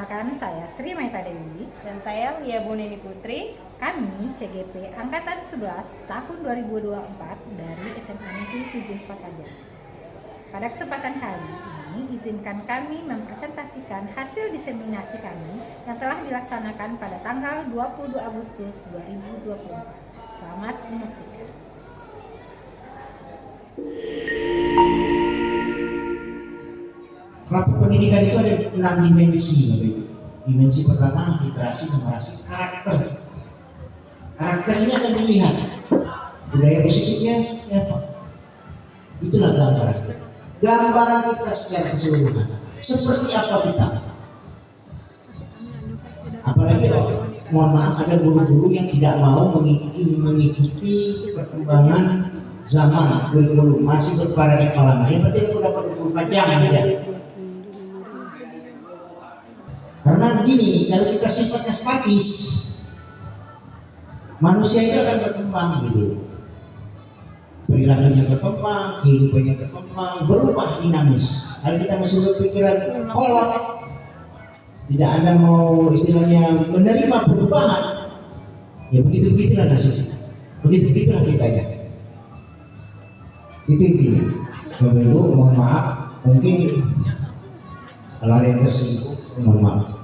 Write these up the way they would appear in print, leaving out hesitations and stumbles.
Perkenalkan, saya Sri Maita Dewi. Dan saya Lia Bunini Putri. Kami CGP Angkatan 11 tahun 2024 dari SMA Negeri 7 Kota Jambi. Pada kesempatan kali ini, izinkan kami mempresentasikan hasil diseminasi kami yang telah dilaksanakan pada tanggal 22 Agustus 2024. Selamat menyaksikan. Rapat pendidikan itu ada 6 dimensi, Bapak Ibu. Dimensi pertama, literasi sama rasa karakter. Karakter ini akan dilihat budaya positifnya seperti apa. Itulah gambaran kita. Gambaran kita secara keseluruhan. Seperti apa kita? Apalagi mohon maaf, ada guru-guru yang tidak mau mengikuti perkembangan zaman kurikulum, masih berparadigma lama. Yang penting aku dapat 24 jam aja. Karena begini, kalau kita sifatnya statis, manusia itu akan berkembang gitu. Perilakunya berkembang, kehidupannya berkembang, berubah dinamis. Kalau kita masih berpikiran kolot, tidak ada mau istilahnya menerima perubahan, ya begitu-begitulah nasibnya. Begitu-begitulah kitanya. Itu intinya. Bapak Ibu, mohon maaf, mungkin kalau ada yang tersinggung, mohon maaf.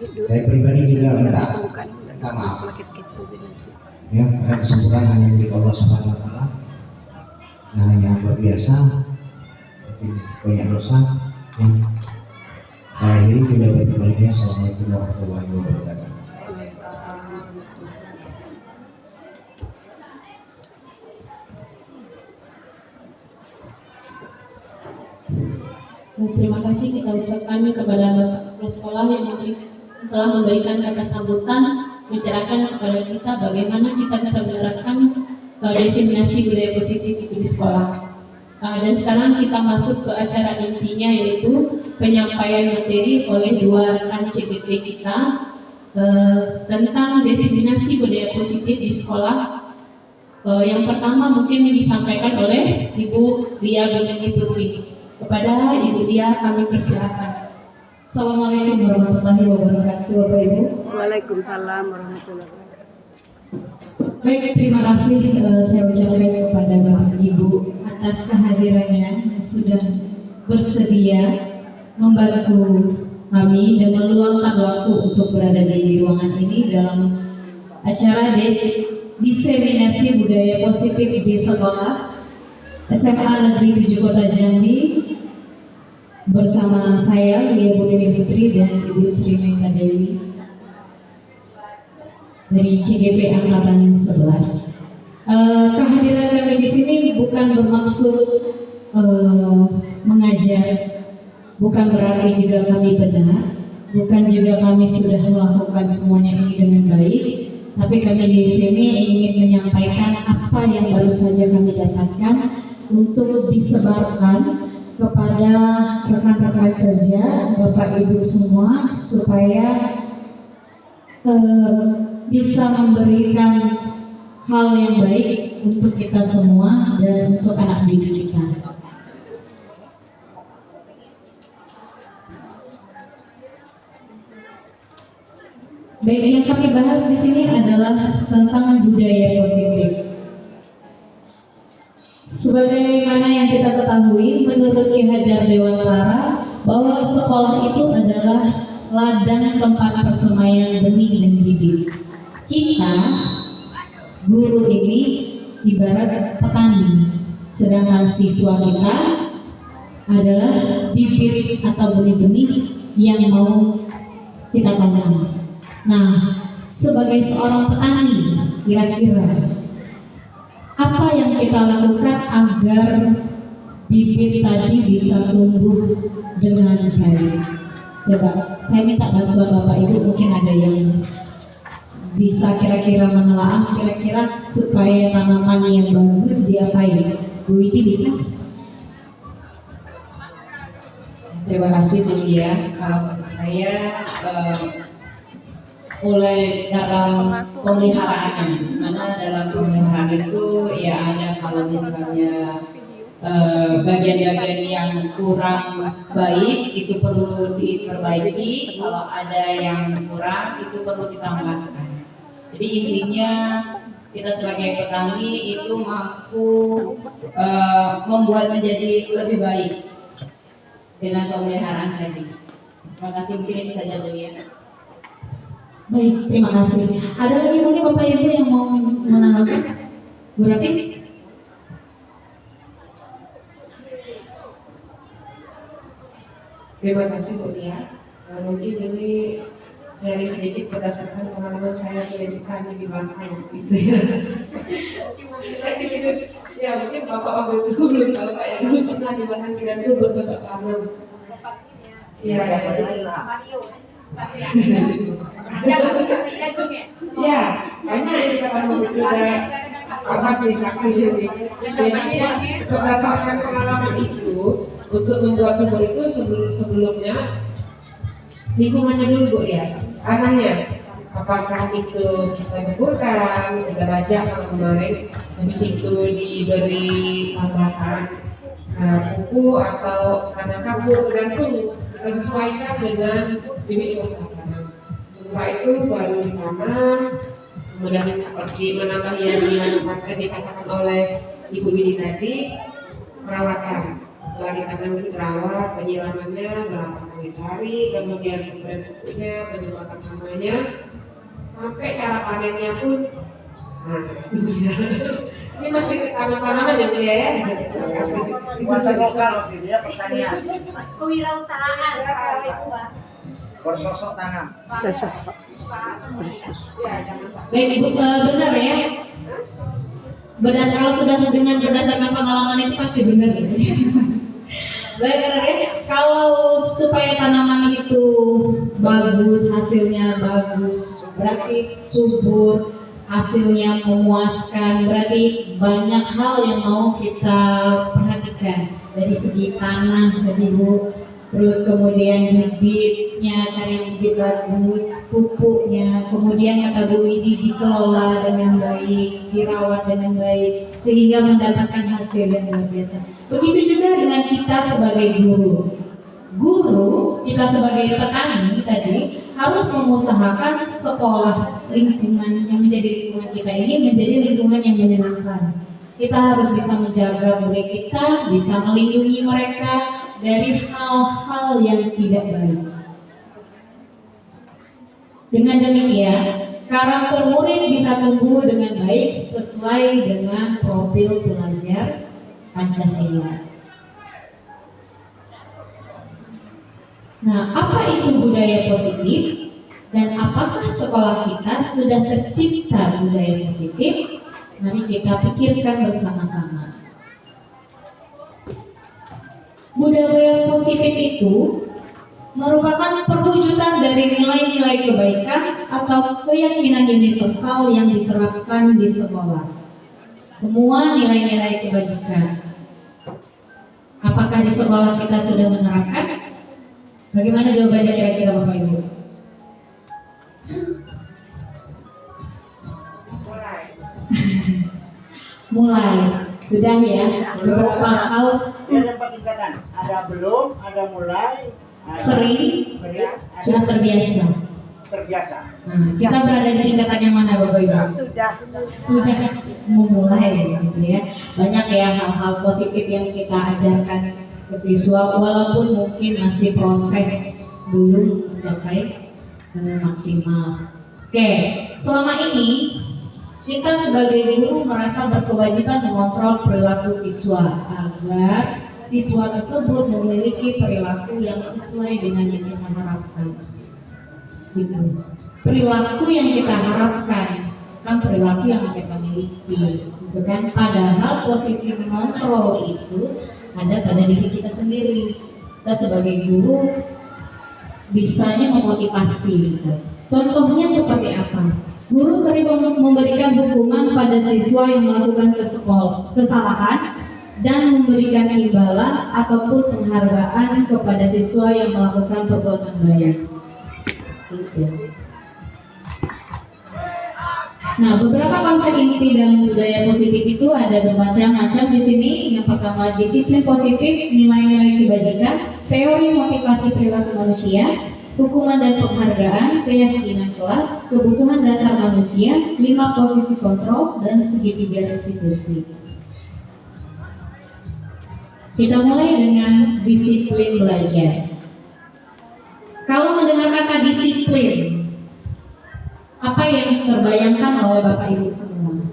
Saya pribadi juga minta maaf. Ya, karena kesimpulan hanya milik Allah Subhanahu Wa Taala. Yang hanya hamba biasa, mungkin banyak dosa. Yang akhiri bila terbaliknya. Assalamualaikum warahmatullahi wabarakatuh. Terima kasih kita ucapkan kepada Bapak Kepala Sekolah yang telah memberikan kata sambutan, mencerahkan kepada kita bagaimana kita bisa menerapkan diseminasi budaya positif itu di sekolah. Dan sekarang kita masuk ke acara intinya, yaitu penyampaian materi oleh dua rekan CGP kita tentang diseminasi budaya positif di sekolah. Yang pertama mungkin disampaikan oleh Ibu Lia Bunini Putri. Kepada Ibu Lia kami persilakan. Assalamualaikum warahmatullahi wabarakatuh, Bapak Ibu. Waalaikumsalam warahmatullahi wabarakatuh. Baik, terima kasih saya ucapkan kepada Bapak Ibu atas kehadirannya yang sudah bersedia membantu kami dan meluangkan waktu untuk berada di ruangan ini dalam acara diseminasi budaya positif di sekolah SMA Negeri 7 Kota Jambi bersama saya Lia Bunini Putri dan Ibu Sri Maita Dewi dari CGP Angkatan 11. Kehadiran kami di sini bukan bermaksud mengajar, bukan berarti juga kami benar, bukan juga kami sudah melakukan semuanya ini dengan baik, tapi kami di sini ingin menyampaikan apa yang baru saja kami dapatkan untuk disebarkan kepada rekan-rekan kerja, Bapak Ibu semua, supaya bisa memberikan hal yang baik untuk kita semua dan untuk anak didik kita. Baik, yang kami bahas di sini adalah tentang budaya positif. Sebagaimana yang kita ketahui, menurut Ki Hajar Dewantara, bahwa sekolah itu adalah ladang tempat persemaian benih dan bibit. Kita, guru ini ibarat petani, sedangkan siswa kita adalah bibit atau benih-benih yang mau kita tanam. Nah, sebagai seorang petani, kira-kira apa yang kita lakukan agar bibit tadi bisa tumbuh dengan baik? Coba saya minta bantuan Bapak Ibu, mungkin ada yang bisa kira-kira menelaah kira-kira supaya tanaman yang bagus diapain? Bu Widi bisa? Terima kasih Bu Lia. Kalau saya mulai dalam pemeliharaannya, mana dalam pemeliharaan itu ya ada kalau misalnya bagian-bagian yang kurang baik itu perlu diperbaiki, kalau ada yang kurang itu perlu ditambahkan. Jadi intinya kita sebagai petani itu mampu membuat menjadi lebih baik dengan pemeliharaan tadi. Terima kasih, mungkin itu saja dulu ya. Baik, terima kasih. Ada lagi mungkin Bapak Ibu yang mau menambahkan? Bu Rati? Terima kasih Setia. Mungkin ini sharing sedikit berdasarkan pengalaman saya menjadi petani di belakang gitu ya. Di situ ya mungkin bapak-bapak itu belum tahu Pak ya, dulu pernah di belakang kita itu bercocok tanam. Iya. Ya, banyak yang kita tanam itu ada apa sih saksi ini. Jadi berdasarkan pengalaman itu untuk membuat sumur itu sebelumnya lingkungannya dulu Bu ya, tanahnya apakah itu kita jeburkan, kita baca kalau kemarin, habis itu diberi tambahan pupuk atau tanah kapur, tergantung kita sesuaikan dengan bibit yang kita tanam. Setelah itu baru ditanam, kemudian seperti menambah yang dikatakan oleh Ibu Widi tadi, perawatan. Setelah ditanam itu dirawat, penyiramannya berapa kali sehari, kemudian pemberian pupuknya, penyemprotan hamanya, sampai cara panennya pun. Nah, ini masih tanaman yang mulia ya. Terima kasih. Kuasa lokal gitu ya pertanian. Kewirausahaan. Bersosok tanam. Bersosok. Baik Ibu, benar ya? Kalau sudah dengan berdasarkan pengalaman itu pasti benar ya. Baik, kalau supaya tanaman itu bagus, hasilnya bagus, berarti subur, hasilnya memuaskan, berarti banyak hal yang mau kita perhatikan dari segi tanah, dari Bu, terus kemudian bibitnya, cari bibit bagus, pupuknya, kemudian kata Bu Widi dikelola dengan baik, dirawat dengan baik, sehingga mendapatkan hasil yang luar biasa. Begitu juga dengan kita sebagai guru. Guru, kita sebagai petani tadi harus mengusahakan sekolah, lingkungan yang menjadi lingkungan kita ini menjadi lingkungan yang menyenangkan. Kita harus bisa menjaga murid kita, bisa melindungi mereka dari hal-hal yang tidak baik. Dengan demikian, karakter murid bisa tumbuh dengan baik sesuai dengan profil pelajar Pancasila. Nah, apa itu budaya positif dan apakah sekolah kita sudah tercipta budaya positif? Mari kita pikirkan bersama-sama. Budaya positif itu merupakan perwujudan dari nilai-nilai kebaikan atau keyakinan universal yang diterapkan di sekolah. Semua nilai-nilai kebajikan. Apakah di sekolah kita sudah menerapkan? Bagaimana jawabannya kira-kira Bapak Ibu? Mulai. Sudah ya, beberapa hal Ada empat tingkatan. Ada belum, ada mulai, ada sering, ada sudah terbiasa. terbiasa. Nah, kita berada di tingkatan yang mana Bapak Ibu? Sudah memulai gitu ya. Banyak ya hal-hal positif yang kita ajarkan ke siswa walaupun mungkin masih proses, belum mencapai maksimal. Oke, selama ini kita sebagai guru merasa berkewajiban mengontrol perilaku siswa agar siswa tersebut memiliki perilaku yang sesuai dengan yang kita harapkan. Gitu. Perilaku yang kita harapkan kan perilaku yang kita miliki, gitu kan? Padahal posisi mengontrol itu ada pada diri kita sendiri. Kita sebagai guru bisanya memotivasi. Gitu. Contohnya seperti apa? Guru sering memberikan hukuman pada siswa yang melakukan kesalahan dan memberikan imbalan ataupun penghargaan kepada siswa yang melakukan perbuatan baik. Itu. Nah, beberapa konsep inti dalam budaya positif itu ada bermacam-macam di sini. Yang pertama, disiplin positif, nilai-nilai kebajikan, teori motivasi perilaku manusia, hukuman dan penghargaan, keyakinan kelas, kebutuhan dasar manusia, 5 posisi kontrol, dan segitiga restitusi. Kita mulai dengan disiplin belajar. Kalau mendengar kata disiplin, apa yang terbayangkan oleh Bapak Ibu semua?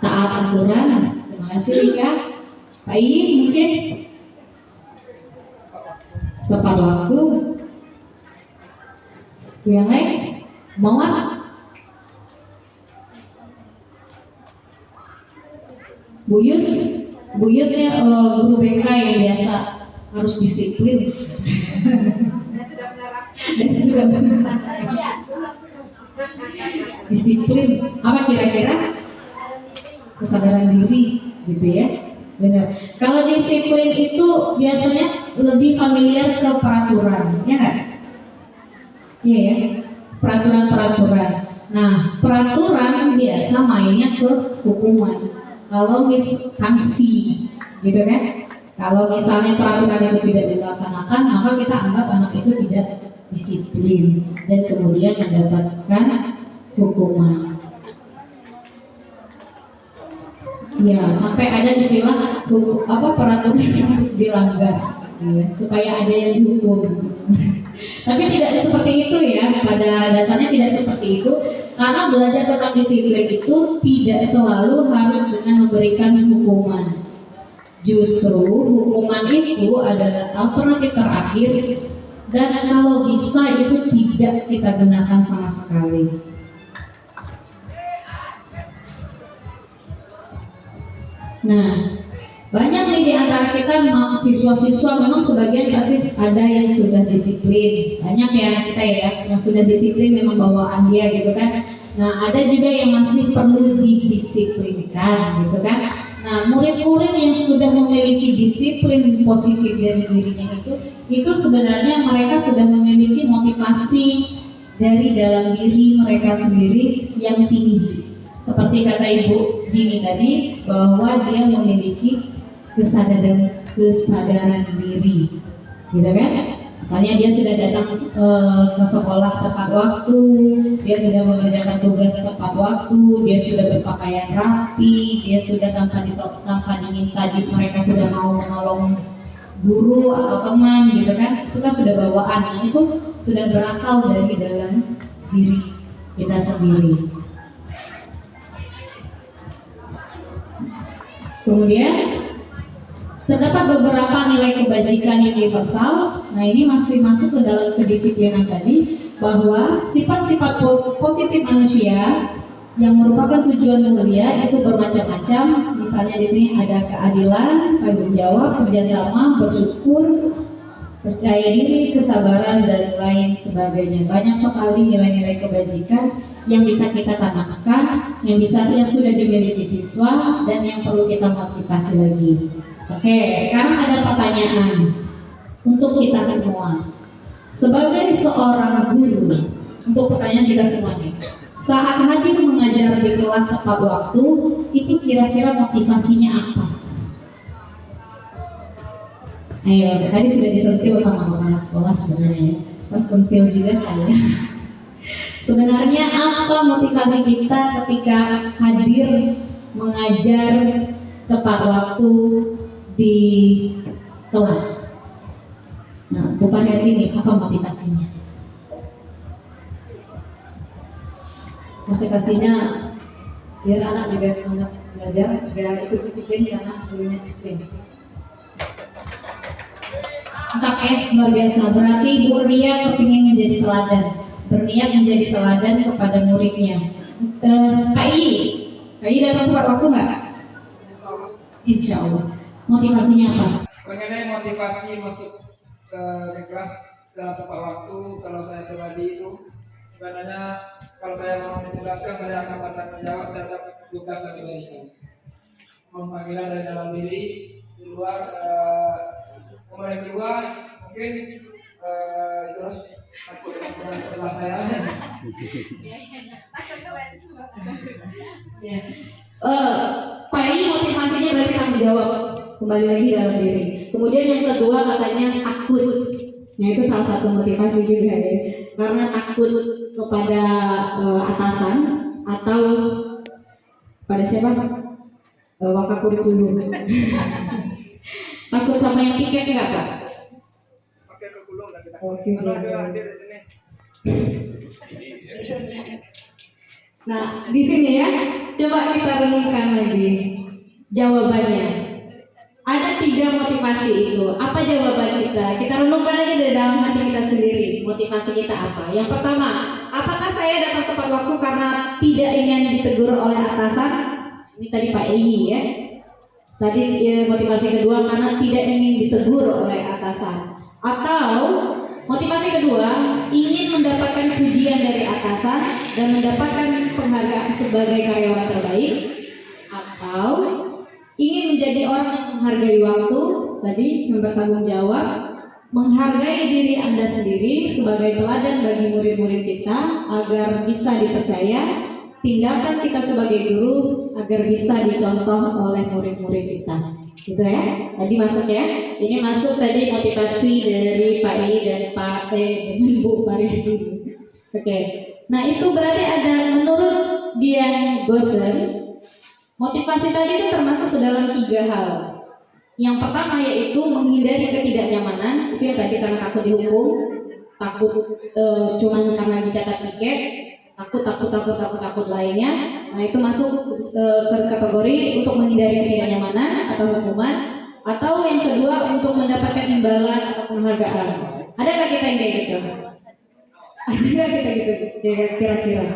Taat aturan. Terima kasih Rika. Pak Iyi mungkin tepat waktu. Yang lain mau apa? Buyusnya guru BK yang biasa harus disiplin. Dan sudah menerapkan disiplin. Apa kira-kira? Kesadaran diri, gitu ya. Benar. Kalau disiplin itu biasanya lebih familiar ke peraturan, ya nggak? Iya ya, peraturan-peraturan. Nah, peraturan biasa mainnya ke hukuman. Kalau sanksi, gitu kan? Kalau misalnya peraturan itu tidak dilaksanakan, maka kita anggap anak itu tidak disiplin dan kemudian mendapatkan hukuman. Ya, sampai ada istilah peraturan untuk dilanggar, ya, supaya ada yang dihukum. Tapi tidak seperti itu ya, pada dasarnya tidak seperti itu. Karena belajar tentang disiplin itu tidak selalu harus dengan memberikan hukuman. Justru hukuman itu adalah alternatif terakhir dan kalau bisa itu tidak kita gunakan sama sekali. Nah, banyak nih di antara kita siswa-siswa memang sebagian pasti ada yang sudah disiplin. Banyak ya anak kita ya yang sudah disiplin memang bawaan dia gitu kan. Nah, ada juga yang masih perlu didisiplinkan gitu kan. Nah, murid-murid yang sudah memiliki disiplin positif dari dirinya itu sebenarnya mereka sudah memiliki motivasi dari dalam diri mereka sendiri yang tinggi. Seperti kata Ibu Dini tadi bahwa dia memiliki kesadaran diri, gitu kan? Misalnya dia sudah datang ke sekolah tepat waktu, dia sudah mengerjakan tugas tepat waktu, dia sudah berpakaian rapi, dia sudah tanpa diminta mereka sudah mau menolong guru atau teman, gitu kan? Itu kan sudah bawaan, nah, itu sudah berasal dari dalam diri kita sendiri. Kemudian terdapat beberapa nilai kebajikan yang universal. Nah, ini masih masuk ke dalam kedisiplinan tadi, bahwa sifat-sifat positif manusia yang merupakan tujuan mulia itu bermacam-macam. Misalnya di sini ada keadilan, tanggung jawab, kerjasama, bersyukur, percaya diri, kesabaran, dan lain sebagainya. Banyak sekali nilai-nilai kebajikan yang bisa kita tanamkan, yang sudah dimiliki siswa, dan yang perlu kita motivasi lagi. Oke, sekarang ada pertanyaan untuk kita semua. Sebagai seorang guru, untuk pertanyaan kita semua nih, saat hadir mengajar di kelas tepat waktu, itu kira-kira motivasinya apa? Ayo, tadi sudah disentil sama kepala sekolah sebenarnya, tersentil juga saya. Sebenarnya apa motivasi kita ketika hadir mengajar tepat waktu di kelas? Nah, Bu Pariati, apa motivasinya? Motivasinya biar anak juga semangat belajar, biar ikut disiplin karena gurunya disiplin. Mantap ya, luar biasa. Berarti Bu Ria kepingin menjadi teladan, berniat menjadi teladan kepada muridnya. Pak Iyi datang tepat waktu nggak? Insya Allah. Motivasinya apa? Mengenai motivasi masuk ke kelas secara tepat waktu, kalau saya pribadi itu sebenarnya kalau saya mau ditugaskan, saya akan bertanggung jawab terhadap tugas yang diberikan. Panggilan dari dalam diri, di luar, kemudian kedua mungkin itu takut dengan sebelah saya. Ya. Pai motivasinya berarti tanggung jawab, kembali lagi dalam diri. Kemudian yang kedua katanya takut. Nah itu salah satu motivasi juga ya, karena takut kepada atasan atau pada siapa? Wakakurikulum. Takut sama yang piket nggak Pak? Pakai ke gulung lah kita. Oke. Kalau ada hadir di sini. Nah, di sini ya, coba kita renungkan lagi jawabannya. Ada 3 motivasi itu. Apa jawaban kita? Kita renungkan aja dari dalam hati kita sendiri. Motivasi kita apa? Yang pertama, apakah saya datang tepat waktu karena tidak ingin ditegur oleh atasan? Ini tadi Pak Ei ya. Tadi motivasi kedua karena tidak ingin ditegur oleh atasan. Atau motivasi kedua, ingin mendapatkan pujian dari atasan dan mendapatkan penghargaan sebagai karyawan terbaik, atau ingin menjadi orang yang menghargai waktu, tadi yang bertanggung jawab, menghargai diri Anda sendiri sebagai teladan bagi murid-murid kita agar bisa dipercaya, tindakan kita sebagai guru agar bisa dicontoh oleh murid-murid kita. Gitu ya, tadi masuk ya. Ini masuk tadi motivasi dari Pak I dan Pak Bu Farid. Oke. Nah itu berarti ada menurut Dian Gosen, motivasi tadi itu termasuk ke dalam 3 hal. Yang pertama yaitu menghindari ketidaknyamanan, itu yang tadi karena takut dihukum, takut cuman karena dicatat tiket, takut lainnya. Nah itu masuk ke kategori untuk menghindari ketidaknyamanan atau hukuman. Atau yang kedua untuk mendapatkan imbalan atau penghargaan. Adakah kita yang kayak gitu? Adakah kita gitu? Kira-kira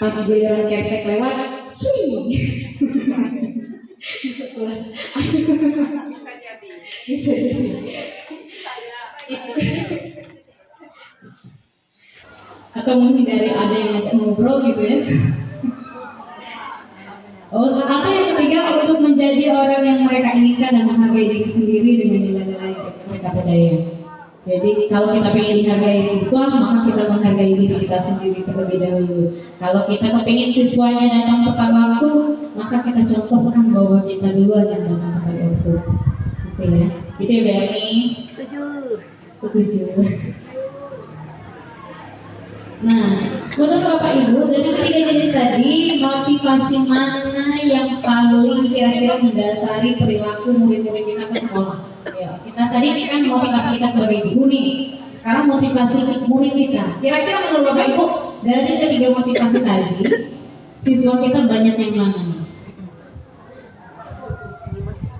pas giliran Kepsek lewat, swing. Bisa kelas. Bisa jadi. Atau menghindari ada yang ngajak ngobrol gitu ya. Atau yang ketiga untuk menjadi orang yang mereka inginkan dan menghargai diri sendiri dengan nilai-nilai yang mereka percaya. Jadi kalau kita pengen dihargai siswa, maka kita menghargai diri kita sendiri terlebih dahulu. Kalau kita kepingin siswanya datang tepat waktu, maka kita contohkan bahwa kita duluan yang datang tepat waktu. Oke ya. Itu ya Berni. Setuju. Nah, menurut Bapak Ibu, dari 3 jenis tadi, motivasi mana yang paling kira-kira mendasari perilaku murid-murid kita ke sekolah? Ya, kita tadi kan motivasi kita sebagai guru nih. Sekarang motivasi murid kita. Kira-kira menurut Bapak Ibu, dari 3 motivasi tadi, siswa kita banyak yang mana nih?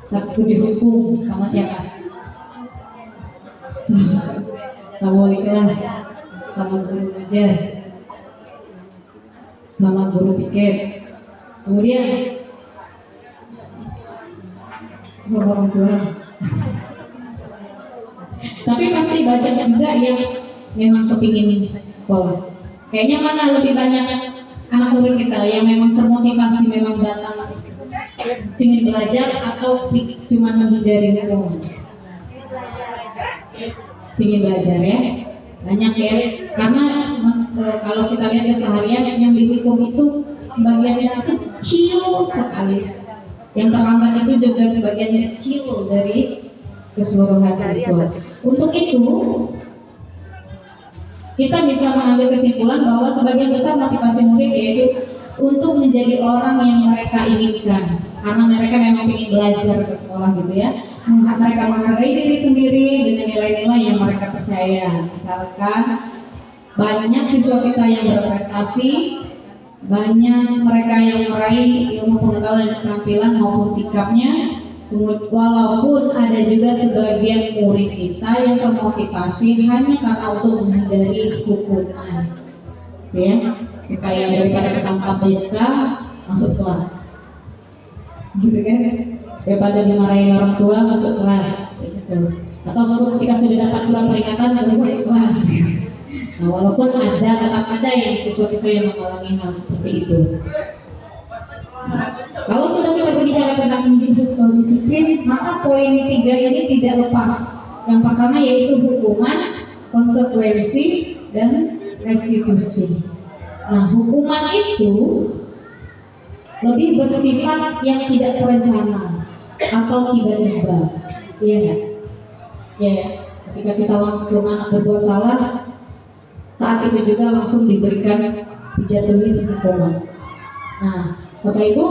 Takut dihukum sama siapa? Sama wali kelas, sama guru ngajar, sama guru piket, kemudian sama orang tua. Tapi pasti banyak juga yang memang kepingin sekolah. Kayaknya mana lebih banyak anak murid kita yang memang termotivasi, memang datang ingin belajar atau cuma menghindari hukum? Ingin belajar ya. Banyak ya, karena kalau kita lihat keseharian yang dihukum itu sebagiannya kecil sekali, yang terlambat itu juga sebagian kecil dari keseluruhan siswa. Untuk itu kita bisa mengambil kesimpulan bahwa sebagian besar motivasi murid yaitu untuk menjadi orang yang mereka inginkan, karena mereka memang ingin belajar ke sekolah gitu ya. Mereka menghargai diri sendiri dengan nilai-nilai yang mereka percaya. Misalkan banyak siswa kita yang berprestasi, banyak mereka yang meraih ilmu pengetahuan dan keterampilan maupun sikapnya. Walaupun ada juga sebagian murid kita yang termotivasi hanya karena untuk menghindari hukuman, ya, supaya daripada ketangkap mereka masuk kelas, gitu kan? Daripada dimarahin orang tua masuk kelas, gitu. Atau ketika sudah dapat surat peringatan baru masuk kelas. Nah, walaupun tetap ada yang siswa kita yang mengalami hal seperti itu. Kalau sudah kita berbicara tentang disiplin, maka poin 3 ini tidak lepas. Yang pertama yaitu hukuman, konsekuensi, dan restitusi. Nah, hukuman itu lebih bersifat yang tidak terencana atau tiba-tiba. Iya nggak? Ya, ketika kita langsung anak berbuat salah, saat itu juga langsung diberikan dijatuhi hukuman. Nah, Bapak Ibu,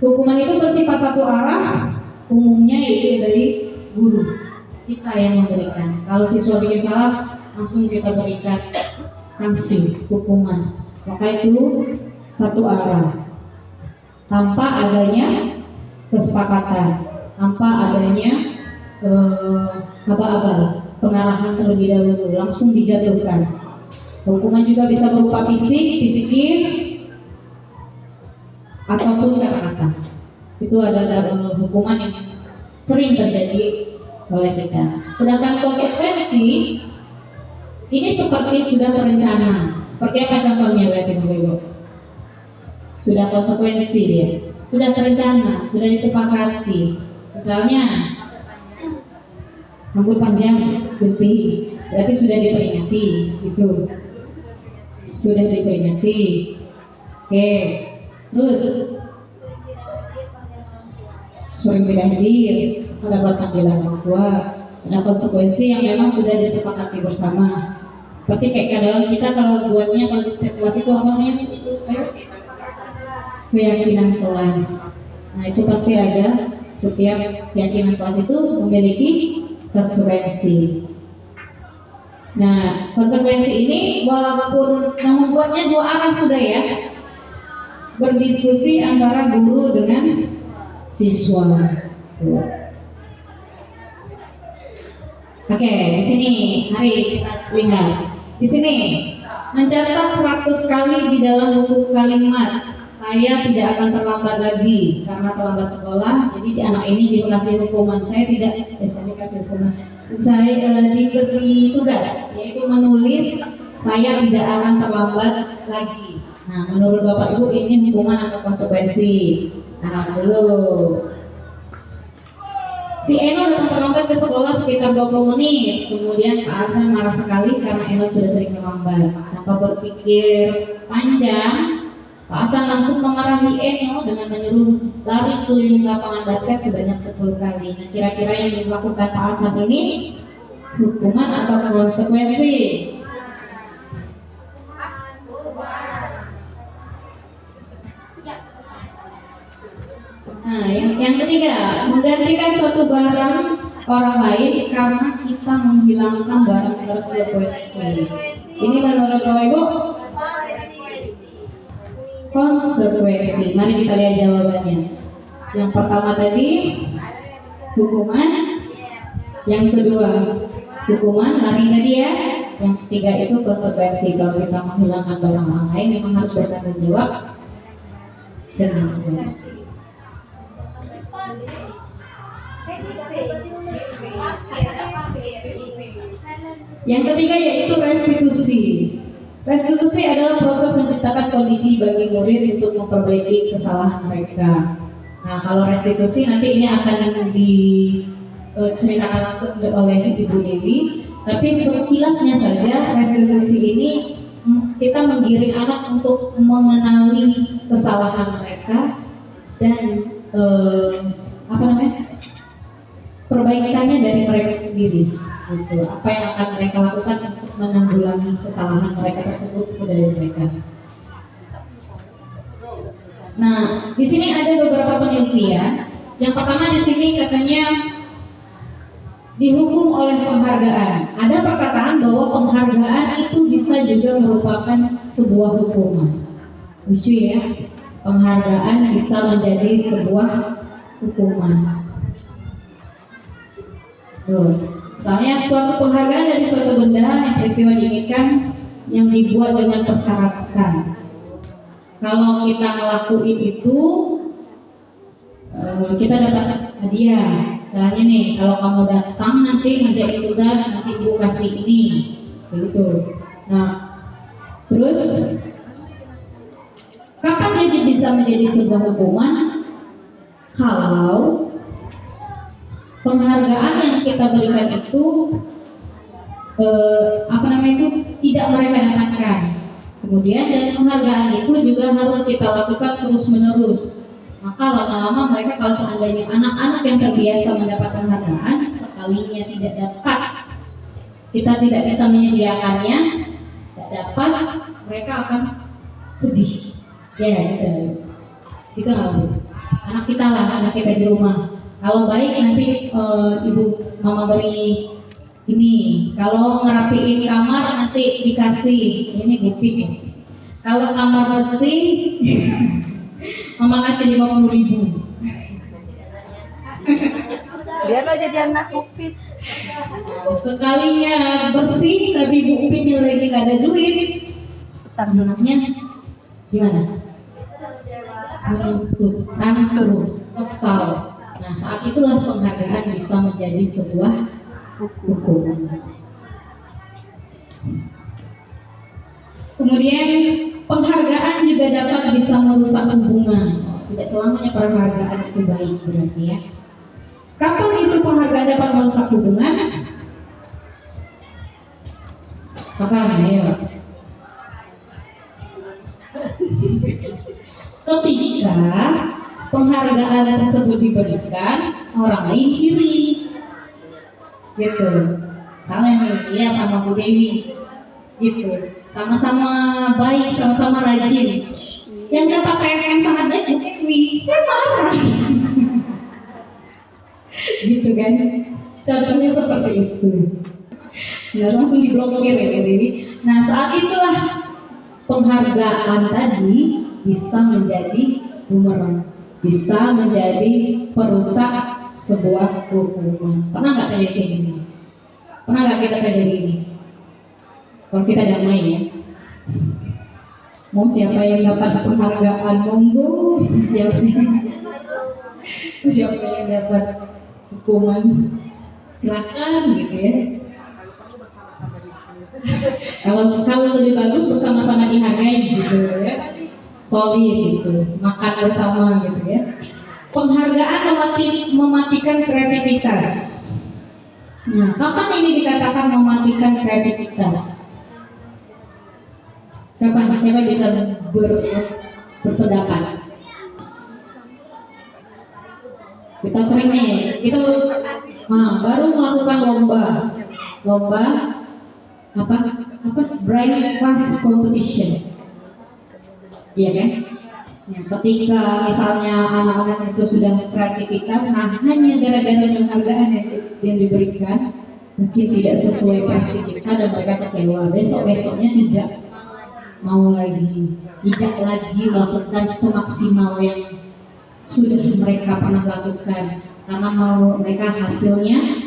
hukuman itu bersifat satu arah, umumnya yaitu dari guru kita yang memberikan. Kalau siswa bikin salah, langsung kita berikan sanksi hukuman. Maka itu satu arah, tanpa adanya kesepakatan, tanpa adanya aba-aba, pengarahan terlebih dahulu, langsung dijatuhkan. Hukuman juga bisa berupa fisik, psikis, ataupun kata-kata. Itu adalah hukuman yang sering terjadi oleh kita. Sedangkan konsekuensi ini seperti sudah terencana. Seperti apa contohnya, Ibu? Sudah konsekuensi dia, sudah terencana, sudah disepakati. Misalnya rambut panjang, gunting, berarti sudah diperingati, itu sudah diperingati. Oke, terus sering tidak hadir, mendapat panggilan orang tua, ada konsekuensi yang memang sudah disepakati bersama. Seperti kayak dalam kita kalau buatnya kalau di kelas itu apa namanya? Keyakinan kelas. Nah itu pasti ada, setiap keyakinan kelas itu memiliki konsekuensi. Nah konsekuensi ini walaupun yang membuatnya dua arah sudah ya, berdiskusi antara guru dengan siswa. Oke, di sini mari kita lihat. Di sini mencatat 100 kali di dalam buku kalimat. Saya tidak akan terlambat lagi karena terlambat sekolah. Jadi di anak ini dikasih hukuman. Saya tidak, saya kasih hukuman. Saya diberi tugas yaitu menulis saya tidak akan terlambat lagi. Nah, menurut Bapak Ibu ini hukuman atau konsekuensi? Nah, dulu. Si Eno datang terlambat ke sekolah sekitar 20 menit. Kemudian Pak Arsan marah sekali karena Eno sudah sering terlambat. Tanpa berpikir panjang, Pak Arsan langsung memarahi Eno dengan menyuruh lari keliling lapangan basket sebanyak 10 kali. Nah, kira-kira yang dilakukan Pak Arsan ini hukuman atau konsekuensi? Nah, yang ketiga, menggantikan suatu barang orang lain karena kita menghilangkan barang tersebut. Ini menurut Bapak Ibu konsekuensi. Mari kita lihat jawabannya. Yang pertama tadi hukuman, yang kedua hukuman lari tadi ya, yang ketiga itu konsekuensi. Kalau kita menghilangkan barang orang lain memang harus bertanggung jawab dengan hukuman. Yang ketiga yaitu restitusi. Restitusi adalah proses menciptakan kondisi bagi murid untuk memperbaiki kesalahan mereka. Nah, kalau restitusi nanti ini akan diceritakan langsung oleh Ibu Dewi. Tapi sekilasnya saja restitusi ini kita menggiring anak untuk mengenali kesalahan mereka dan perbaikannya dari mereka sendiri. Gitu. Apa yang akan mereka lakukan untuk menanggulangi kesalahan mereka tersebut dari mereka. Nah, di sini ada beberapa penelitian. Yang pertama di sini katanya dihukum oleh penghargaan. Ada perkataan bahwa penghargaan itu bisa juga merupakan sebuah hukuman. Lucu ya, penghargaan bisa menjadi sebuah hukuman. Tuh. Misalnya suatu penghargaan dari suatu benda yang peristiwa diinginkan yang dibuat dengan persyaratan. Kalau kita ngelakuin itu, kita dapat hadiah. Misalnya nih, kalau kamu datang nanti ngerjain tugas, nanti ibu kasih ini, begitu. Nah, terus kapan jadi bisa menjadi sebuah hukuman? Kalau penghargaan yang kita berikan itu tidak mereka dapatkan. Kemudian dan penghargaan itu juga harus kita lakukan terus menerus. Maka lama-lama mereka kalau seandainya anak-anak yang terbiasa mendapat penghargaan sekalinya tidak dapat, kita tidak bisa menyediakannya, tidak dapat, mereka akan sedih. Ya gitu anak kita lah, anak kita di rumah. Kalau baik nanti ibu mama beri ini, kalau ngerapiin kamar nanti dikasih ini gupit ya. Kalau kamar bersih mama kasih 50.000. Biarlah jadi anak Upit. Sekalinya bersih tapi Bu Upitnya lagi nggak ada duit, anaknya gimana? Menuntut, tantrum, kesal. Nah saat itulah penghargaan bisa menjadi sebuah hukuman. Kemudian penghargaan juga dapat bisa merusak hubungan. Tidak selamanya penghargaan itu baik berarti ya. Kapan itu penghargaan dapat merusak hubungan? Kapan ya? Ketika penghargaan tersebut diberikan orang lain iri, gitu. Misalnya nih, dia sama Bu Dewi, gitu. Sama-sama baik, sama-sama rajin. Yang dapat PMM sangat baik Bu Dewi, saya marah. Gitu kan? Contohnya seperti itu. Nggak langsung diblokir ya Bu Dewi. Nah saat itulah penghargaan tadi bisa menjadi bumerang, bisa menjadi perusak sebuah hukuman. Pernah nggak terjadi kayak gini? Pernah nggak kita terjadi ini? Kalau kita damai ya, mau siapa yang dapat penghargaan monggo, siapa yang dapat hukuman silakan gitu ya. Kalau lebih bagus bersama-sama dihargai gitu ya. Solid gitu, makan bersama gitu ya. Penghargaan mematikan kreativitas. Nah, kapan ini dikatakan mematikan kreativitas? Kapan? Siapa bisa berpendapat? Kita sering nih, kita baru melakukan lomba apa brain class competition. Iya kan? Ya, ketika misalnya anak-anak itu sudah kreativitas, nah hanya gara-gara penghargaan yang diberikan mungkin tidak sesuai versi kita dan mereka kecewa. Besok-besoknya tidak mau lagi, tidak lagi melakukan semaksimal yang sudah mereka pernah lakukan karena mau mereka hasilnya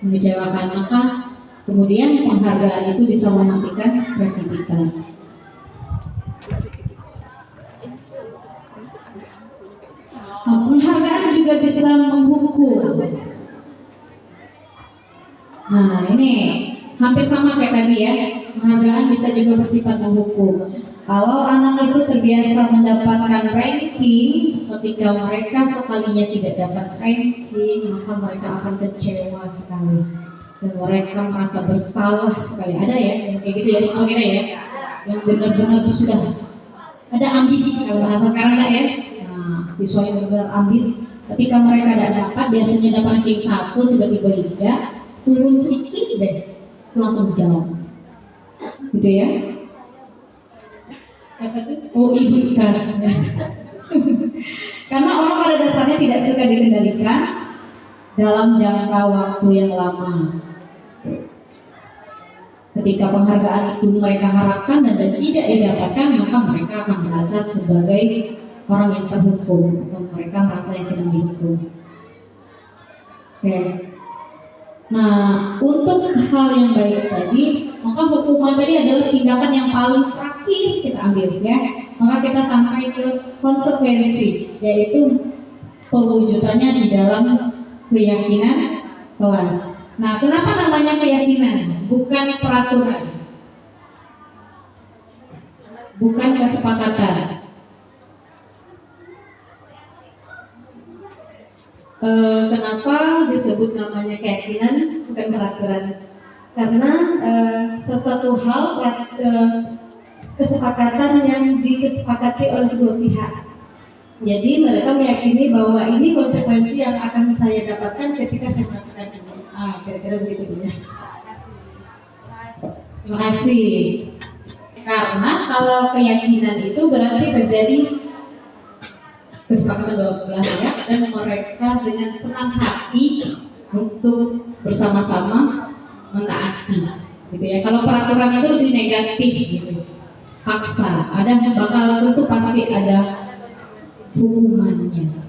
mengecewakan. Maka kemudian penghargaan itu bisa mematikan kreativitas. Penghargaan juga bisa menghukum. Nah ini hampir sama kayak tadi ya. Penghargaan bisa juga bersifat menghukum. Kalau anak itu terbiasa mendapatkan ranking, ketika mereka sekalinya tidak dapat ranking, maka mereka akan kecewa sekali dan mereka merasa bersalah sekali. Ada ya yang kayak gitu ya siswa kita ya, yang benar-benar itu sudah ada ambisi kalau bahasa sekarang ada ya. Siswa yang benar-benar ambis, ketika mereka tidak dapat, biasanya dapat ranking 1, tiba-tiba tidak, turun sedikit deh, langsung down, gitu ya. Oh ibu ikan. Karena orang pada dasarnya tidak suka dikendalikan dalam jangka waktu yang lama. Ketika penghargaan itu mereka harapkan dan tidak didapatkan, maka mereka akan merasa sebagai orang yang terhukum atau mereka merasa yang sedang dihukum. Oke. Nah, untuk hal yang baik tadi, maka hukuman tadi adalah tindakan yang paling terakhir kita ambil ya. Maka kita sampai ke konsekuensi, yaitu pewujudannya di dalam keyakinan kelas. Nah, kenapa namanya keyakinan? Bukan peraturan, bukan kesepakatan. Kenapa disebut namanya keyakinan bukan peraturan? karena sesuatu hal kesepakatan yang disepakati oleh dua pihak. Jadi mereka meyakini bahwa ini konsekuensi yang akan saya dapatkan ketika saya melakukan ini. Kira-kira begitu ya. Terima kasih. Karena kalau keyakinan itu berarti terjadi kesepakatan dua belah pihak dan mereka dengan senang hati untuk bersama-sama mentaati, gitu ya. Kalau peraturan itu lebih negatif gitu, paksa, bakal tentu pasti ada hukumannya.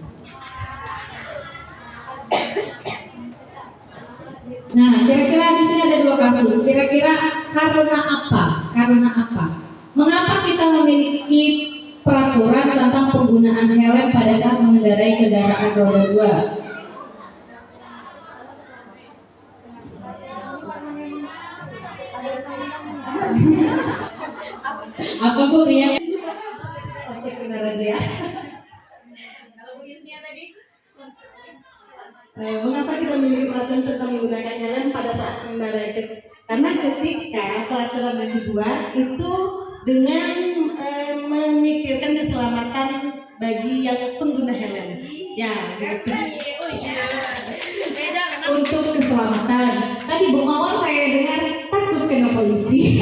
Nah, kira-kira di sini ada dua kasus. Kira-kira karena apa? Karena apa? Mengapa kita memiliki peraturan tentang penggunaan helm pada saat mengendarai kendaraan roda 2? Apa Bu Ria? Pajak kendaraan ya. Mengapa kita memiliki peraturan tentang menggunakan helm pada saat mengendarai? Karena ketika peraturan yang dibuat itu dengan memikirkan keselamatan bagi yang pengguna helm. Ya, gitu. Untuk keselamatan. Tadi Bu Mawar saya dengar takut kena polisi.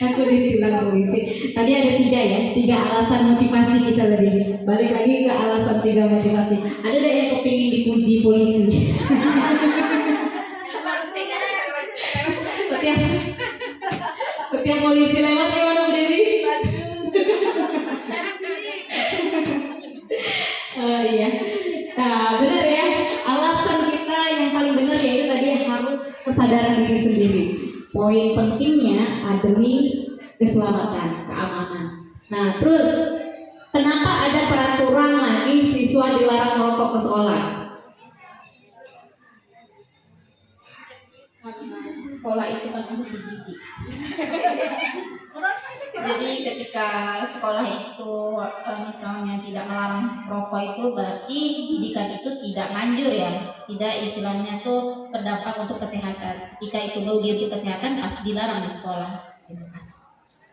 Takut ditilang polisi. Tadi ada 3 ya, 3 alasan motivasi kita tadi. Balik lagi ke alasan 3 motivasi. Ada deh yang kepingin dipuji polisi. Setiap polisi lewat gimana Bu Dewi? Iya. Nah, benar ya. Alasan kita yang paling benar yaitu tadi harus kesadaran diri sendiri. Poin pentingnya demi keselamatan, keamanan. Nah, terus kenapa ada peraturan lagi siswa dilarang merokok ke sekolah? Sekolah itu kan untuk dididik. Jadi ketika sekolah itu misalnya tidak melarang rokok itu berarti didikan itu tidak manjur ya, tidak istilahnya tuh berdampak untuk kesehatan. Jika itu dia untuk kesehatan pasti dilarang di sekolah.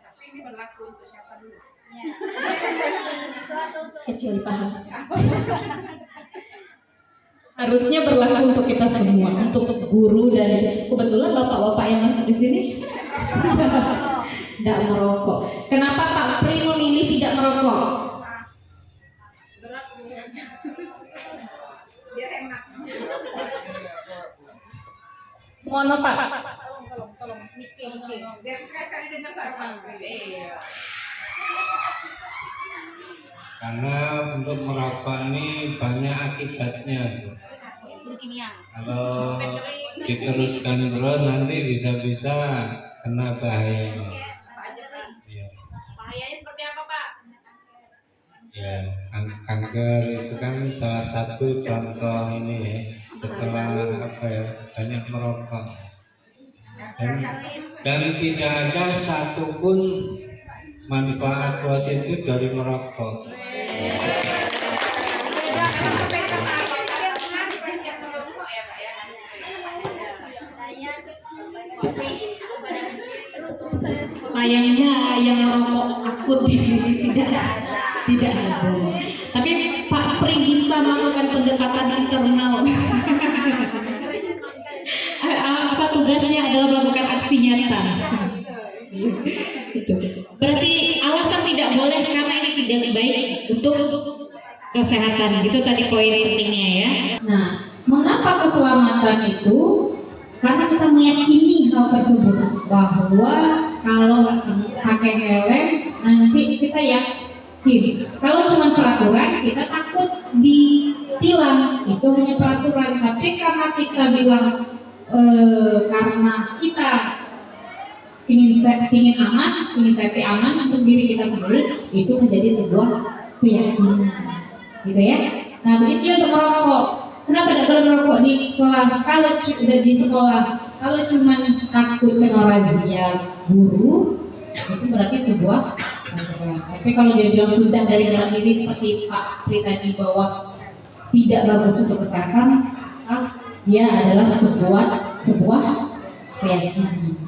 Tapi ini berlaku untuk siapa dulu? Kecuali paham. Harusnya berlaku untuk kita semua, untuk guru dan kebetulan bapak-bapak yang masuk di sini tidak merokok. Kenapa Pak Pri memilih tidak merokok? Biar enak. Mohon Pak. Tolong. Biar sekali-sekali dengar suara Pak. Karena untuk merokok ini banyak akibatnya. Kalau diteruskan terus nanti bisa-bisa kena bahaya. Bahayanya seperti apa Pak? Ya, kanker itu kan salah satu contoh ini ya. Setelah banyak merokok. Dan tidak ada satupun manfaat positif dari merokok. Sayangnya yang merokok akut di sini tidak ada. Tapi Pak Pri bisa melakukan pendekatan internal. Apa tugasnya adalah melakukan aksi nyata. Gitu. Berarti alasan tidak boleh karena ini tidak baik untuk kesehatan. Itu tadi poin pentingnya ya. Nah, mengapa keselamatan itu? Karena kita meyakini hal tersebut bahwa kalau nggak pakai helm nanti kita yakin. Kalau cuma peraturan kita takut ditilang, itu hanya peraturan. Tapi karena kita bilang karena kita ingin aman, ingin safety aman untuk diri kita sendiri, itu menjadi sebuah keyakinan, gitu ya. Nah begitu untuk merokok. Kenapa tidak boleh merokok di kelas? Kalau sudah di sekolah, kalau cuma takut kena razia guru, itu berarti sebuah peraturan. Tapi kalau dia bilang sudah dari dalam diri seperti Pak Pri tadi bahwa tidak bagus untuk kesehatan, dia adalah sebuah sebuah keyakinan.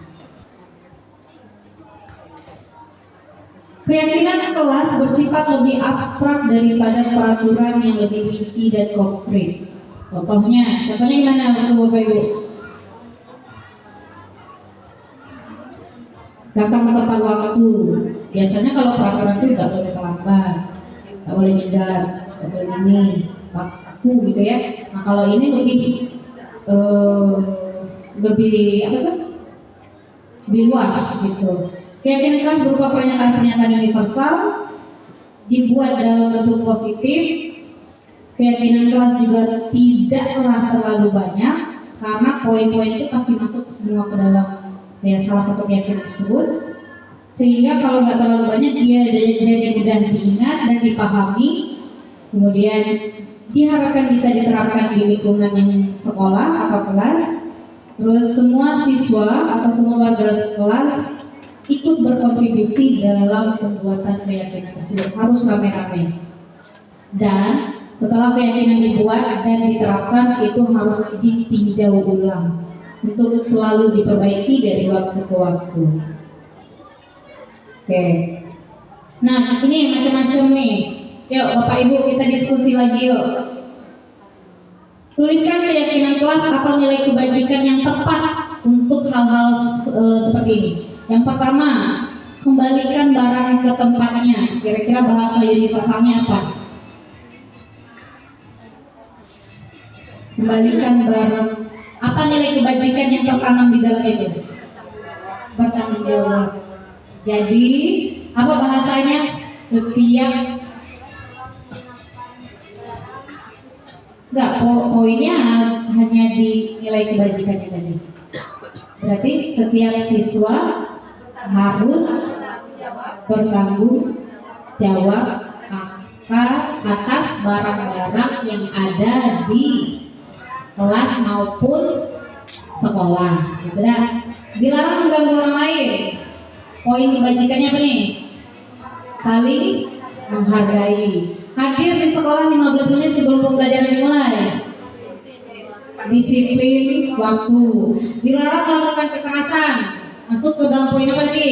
Keyakinan kelas bersifat lebih abstrak daripada peraturan yang lebih rinci dan konkret. Contohnya gimana Bapak Ibu? Datang tepat waktu. Biasanya kalau peraturan itu nggak boleh terlambat, nggak boleh nyedar, nggak boleh ini, baku gitu ya. Nah kalau ini lebih apa tuh? Lebih luas gitu. Keyakinan kelas berupa pernyataan-pernyataan universal dibuat dalam bentuk positif. Keyakinan kelas juga tidaklah terlalu banyak karena poin-poin itu pasti masuk semua ke dalam salah satu keyakinan tersebut, sehingga kalau nggak terlalu banyak dia jadi mudah diingat dan dipahami. Kemudian diharapkan bisa diterapkan di lingkungan yang sekolah atau kelas. Terus semua siswa atau semua warga kelas ikut berkontribusi dalam pembuatan keyakinan tersebut, harus rame-rame. Dan setelah keyakinan dibuat dan diterapkan itu harus ditinjau ulang untuk selalu diperbaiki dari waktu ke waktu. Oke. Nah ini macam-macam nih. Yuk Bapak Ibu kita diskusi lagi yuk. Tuliskan keyakinan kelas atau nilai kebajikan yang tepat untuk hal-hal seperti ini. Yang pertama, kembalikan barang ke tempatnya. Kira-kira bahasa universalnya apa? Kembalikan barang. Apa nilai kebajikan yang tertanam di dalam itu? Bertanggung jawab. Jadi, apa bahasanya? Setiap enggak, poinnya hanya di nilai kebajikannya tadi. Berarti setiap siswa harus bertanggung jawab atas barang-barang yang ada di kelas maupun sekolah, gitu dah. Dilarang mengganggu orang lain. Poin kebajikannya apa nih? Saling menghargai. Hadir di sekolah 15 menit sebelum pembelajaran dimulai. Disiplin waktu. Dilarang melakukan kekerasan. Masuk ke dalam poin apa tadi?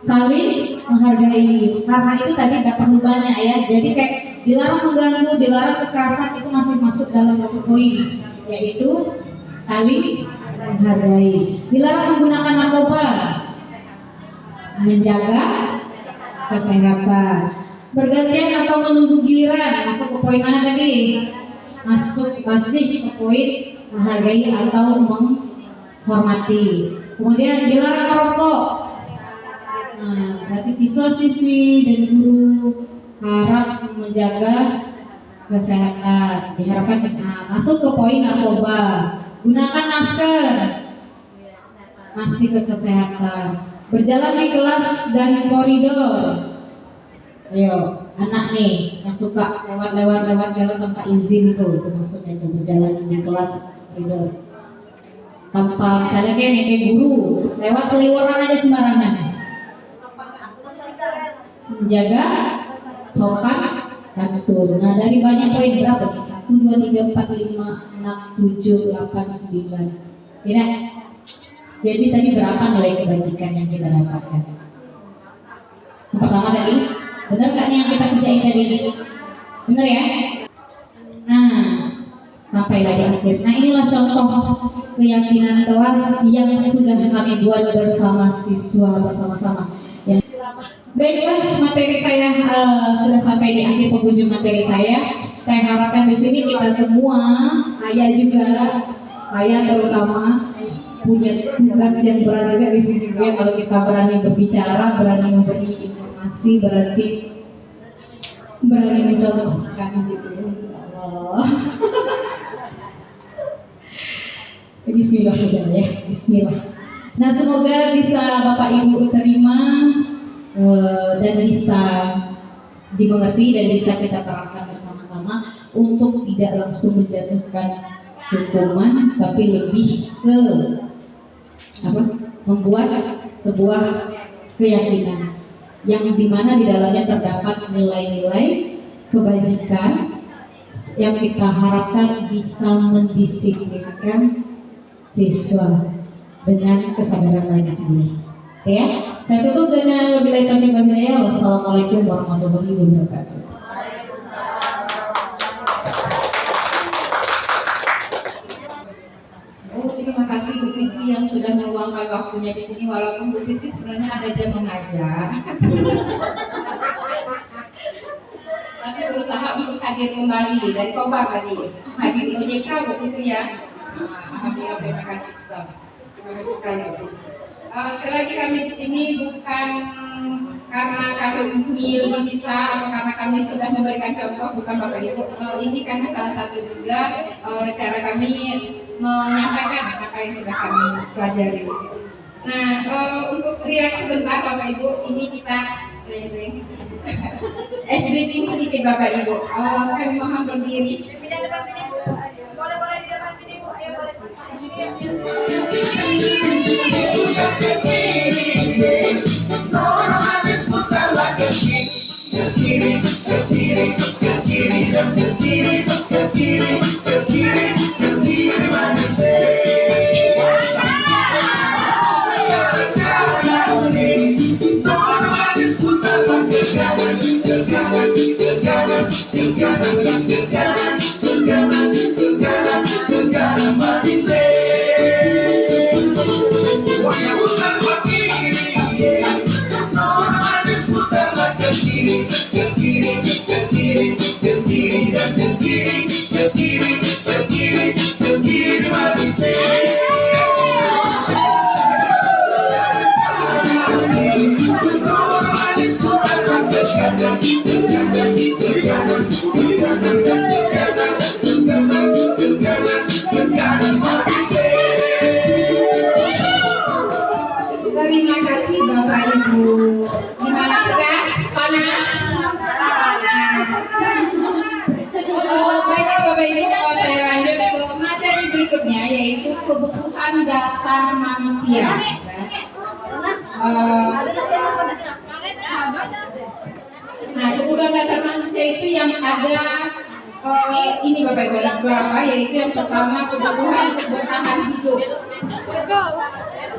Saling menghargai. Karena itu tadi nggak perlu banyak ya. Jadi kayak dilarang mengganggu, dilarang kekerasan itu masih masuk dalam satu poin, yaitu saling menghargai. Dilarang menggunakan narkoba, menjaga kesehatan. Bergantian atau menunggu giliran, masuk ke poin mana tadi? Masuk masih ke poin menghargai atau menghormati. Kemudian dilarang merokok. Nah, berarti siswa-siswi dan guru harap menjaga kesehatan. Diharapkan masuk ke poin narkoba. Gunakan masker, masih ke kesehatan. Berjalan di kelas dan koridor. Ayo, anak nih yang suka lewat tanpa izin itu maksudnya itu berjalan di kelas koridor. Tanpa misalnya kayak guru lewat seliweran aja sembarangan. Menjaga sopan santun. Nah dari banyak poin berapa nih? 1, 2, 3, 4, 5, 6, 7, 8, 9. Tidak. Jadi tadi berapa nilai kebajikan yang kita dapatkan? Yang pertama tadi, benar nggak nih yang kita kerjain tadi? Benar ya? Nah, sampai lagi akhir. Nah inilah contoh keyakinan kelas yang sudah kami buat bersama siswa bersama-sama. Baiklah, materi saya sudah sampai di akhir penghujung materi saya. Saya harapkan di sini kita semua, saya juga, saya terutama punya tugas yang berharga di sini ya. Kalau kita berani berbicara, berani memberi informasi, berarti berani mencontohkan gitu. Allah. Bismillah aja ya, Bismillah. Nah semoga bisa Bapak Ibu terima dan bisa dimengerti dan bisa kita terapkan bersama-sama untuk tidak langsung menjatuhkan hukuman, tapi lebih ke membuat sebuah keyakinan yang dimana di dalamnya terdapat nilai-nilai kebajikan yang kita harapkan bisa mendisiplinkan siswa dengan kesadaran mereka sendiri. Oke ya, saya tutup dengan wabillahi taufiq wal hidayah. Wassalamualaikum warahmatullahi wabarakatuh. Oh, terima kasih Bu Fitri yang sudah meluangkan waktunya di sini, walaupun Bu Fitri sebenarnya ada jam mengajar. Tapi berusaha untuk hadir kembali dari Kobar tadi. Hadir di OJK Bu Fitri ya. Alhamdulillah, terima kasih sekali. Terima kasih sekali Bu Fitri. Sekali lagi kami di sini bukan karena kami lebih bisa atau karena kami sudah memberikan contoh, bukan Bapak Ibu. Ini karena salah satu juga cara kami menyampaikan apa yang sudah kami pelajari. Nah, untuk relax sebentar Bapak Ibu, ini kita breathing sedikit Bapak Ibu. Kami mohon berdiri. Pindah depan sini Bu. Boleh di depan sini Bu. Ayo boleh. Terima kasih Bapak Ibu. Gimana segar? Panas? Baiklah Bapak Ibu, kalau saya lanjut ke materi berikutnya, yaitu kebutuhan dasar manusia. Nah, kebutuhan dasar manusia itu yang ada ini Bapak Ibu, berapa? Yaitu yang pertama kebutuhan untuk bertahan hidup.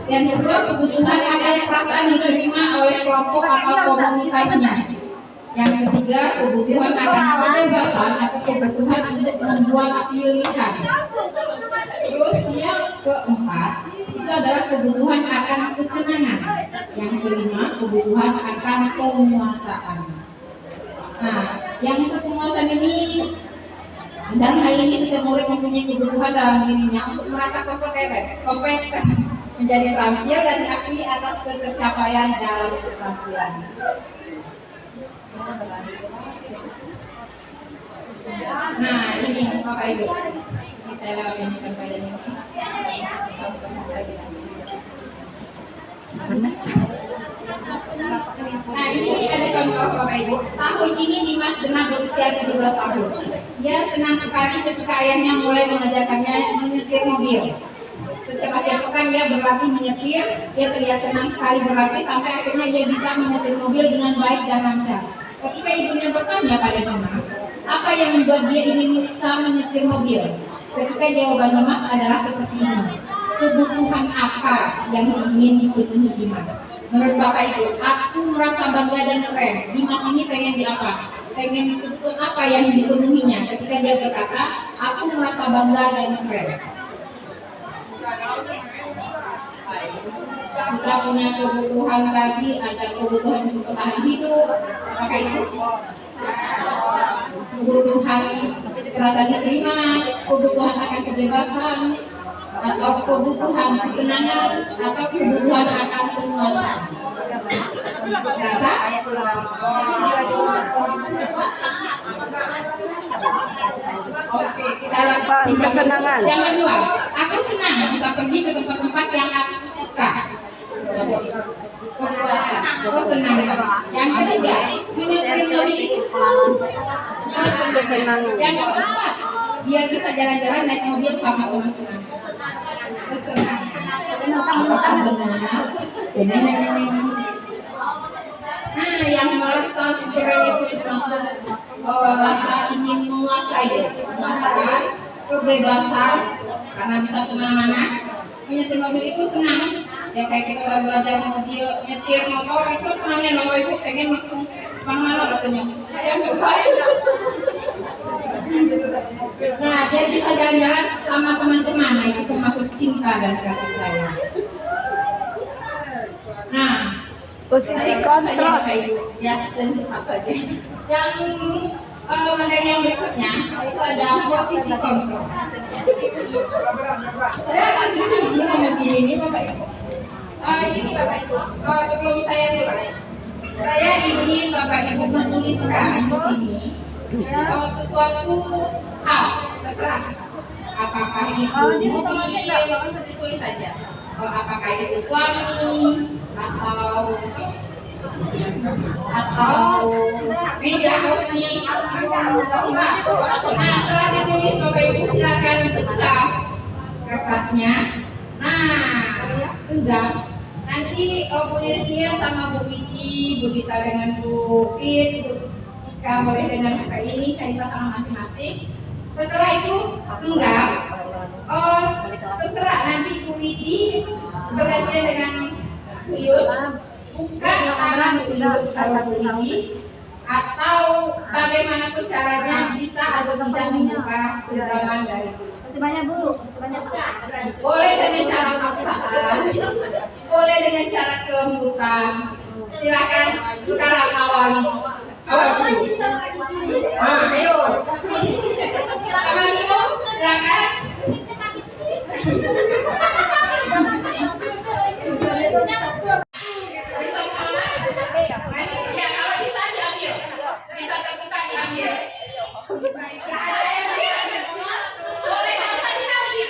Yang kedua, kebutuhan akan perasaan diterima oleh kelompok atau komunitasnya. Yang ketiga, kebutuhan akan kebebasan atau kebutuhan untuk membuat pilihan. Terus yang keempat, itu adalah kebutuhan akan kesenangan. Yang kelima, kebutuhan akan penguasaan. Nah, yang untuk penguasaan ini, dalam hal ini setiap murid mempunyai kebutuhan dalam dirinya untuk merasa kompeten, menjadi terampil dan diakui atas ketercapaian dalam keterampilan. Nah, ini Bapak Ibu, ini saya lewatin penyampaian ini. Panas. Nah, ini ada contoh Bapak Ibu. Tahun ini Dimas Genap berusia 17 tahun. Ia senang sekali ketika ayahnya mulai mengajarkannya menyetir mobil. Setiap akhir pekan dia berlatih menyetir, dia terlihat senang sekali berlatih sampai akhirnya dia bisa menyetir mobil dengan baik dan lancar. Ketika ibunya bertanya pada Dimas, apa yang membuat dia ingin bisa menyetir mobil? Ketika jawaban Dimas adalah seperti ini, kebutuhan apa yang ingin dipenuhi Dimas? Menurut Bapak Ibu, aku merasa bangga dan keren. Dimas ini pengen di apa? Pengen kebutuhan apa yang dipenuhinya? Ketika dia berkata, aku merasa bangga dan keren. Kita punya kebutuhan tadi, ada kebutuhan untuk bertahan hidup, apakah itu? Kebutuhan merasa diterima, kebutuhan akan kebebasan, atau kebutuhan kesenangan, atau kebutuhan akan penguasaan. Rasa? Oke, kita lanjut. Kesenangan. Yang kedua, aku senang bisa pergi ke tempat-tempat yang aku suka. Kepuasan, kesenangan. Yang ketiga, menyetir mobil itu Kesenangan. Yang keempat, dia bisa jalan-jalan naik mobil sama teman-teman. Kesenangan. Apakah benar? Nah, yang merasa keren itu maksud rasa ingin menguasai kebebasan karena bisa kemana-mana. Menyetir mobil itu senang, ya kayak kita baru belajar mobil, nyetir motor itu senangnya loh, ibu pengen langsung kemana-mana rasanya. Yang kedua, nah dia bisa jalan-jalan sama teman-teman, nah itu termasuk cinta dan kasih sayang. Nah, posisi kontrol ya, tepat saja. Yang materi yang berikutnya itu ada posisi kontrol. Saya akan duduk mobil ini Bapak Ibu. Gini Bapak Ibu, sebelum saya mulai, saya ingin Bapak Ibu menuliskan di sini sesuatu hal terserah. Apakah itu mobil, ditulis saja. Apakah itu suami atau meja kursi. Nah, setelah ditulis Bapak Ibu silakan tegak kertasnya. Nah, tegak. Nanti Bu Desya sama Bu Widi, Bu Dita dengan Bu Pit, Bu Ika boleh dengan kakak ini cari pasangan masing-masing. Setelah itu tegak. Terserah nanti Bu Widi bergantian dengan Bu Yus, buka tangan Bu Yus kalau Bu Widi, atau bagaimanapun caranya bisa atau tidak membuka genggaman dari Bu. Sebanyak Bu, sebanyak Bu. Boleh dengan cara paksaan, boleh dengan cara kelembutan. Silakan sekarang awali. Awal dulu. Ayo. Awal dulu, silakan. Ya, kalau bisa diambil, bisa terbuka diambil. Boleh nggak usah dikasih,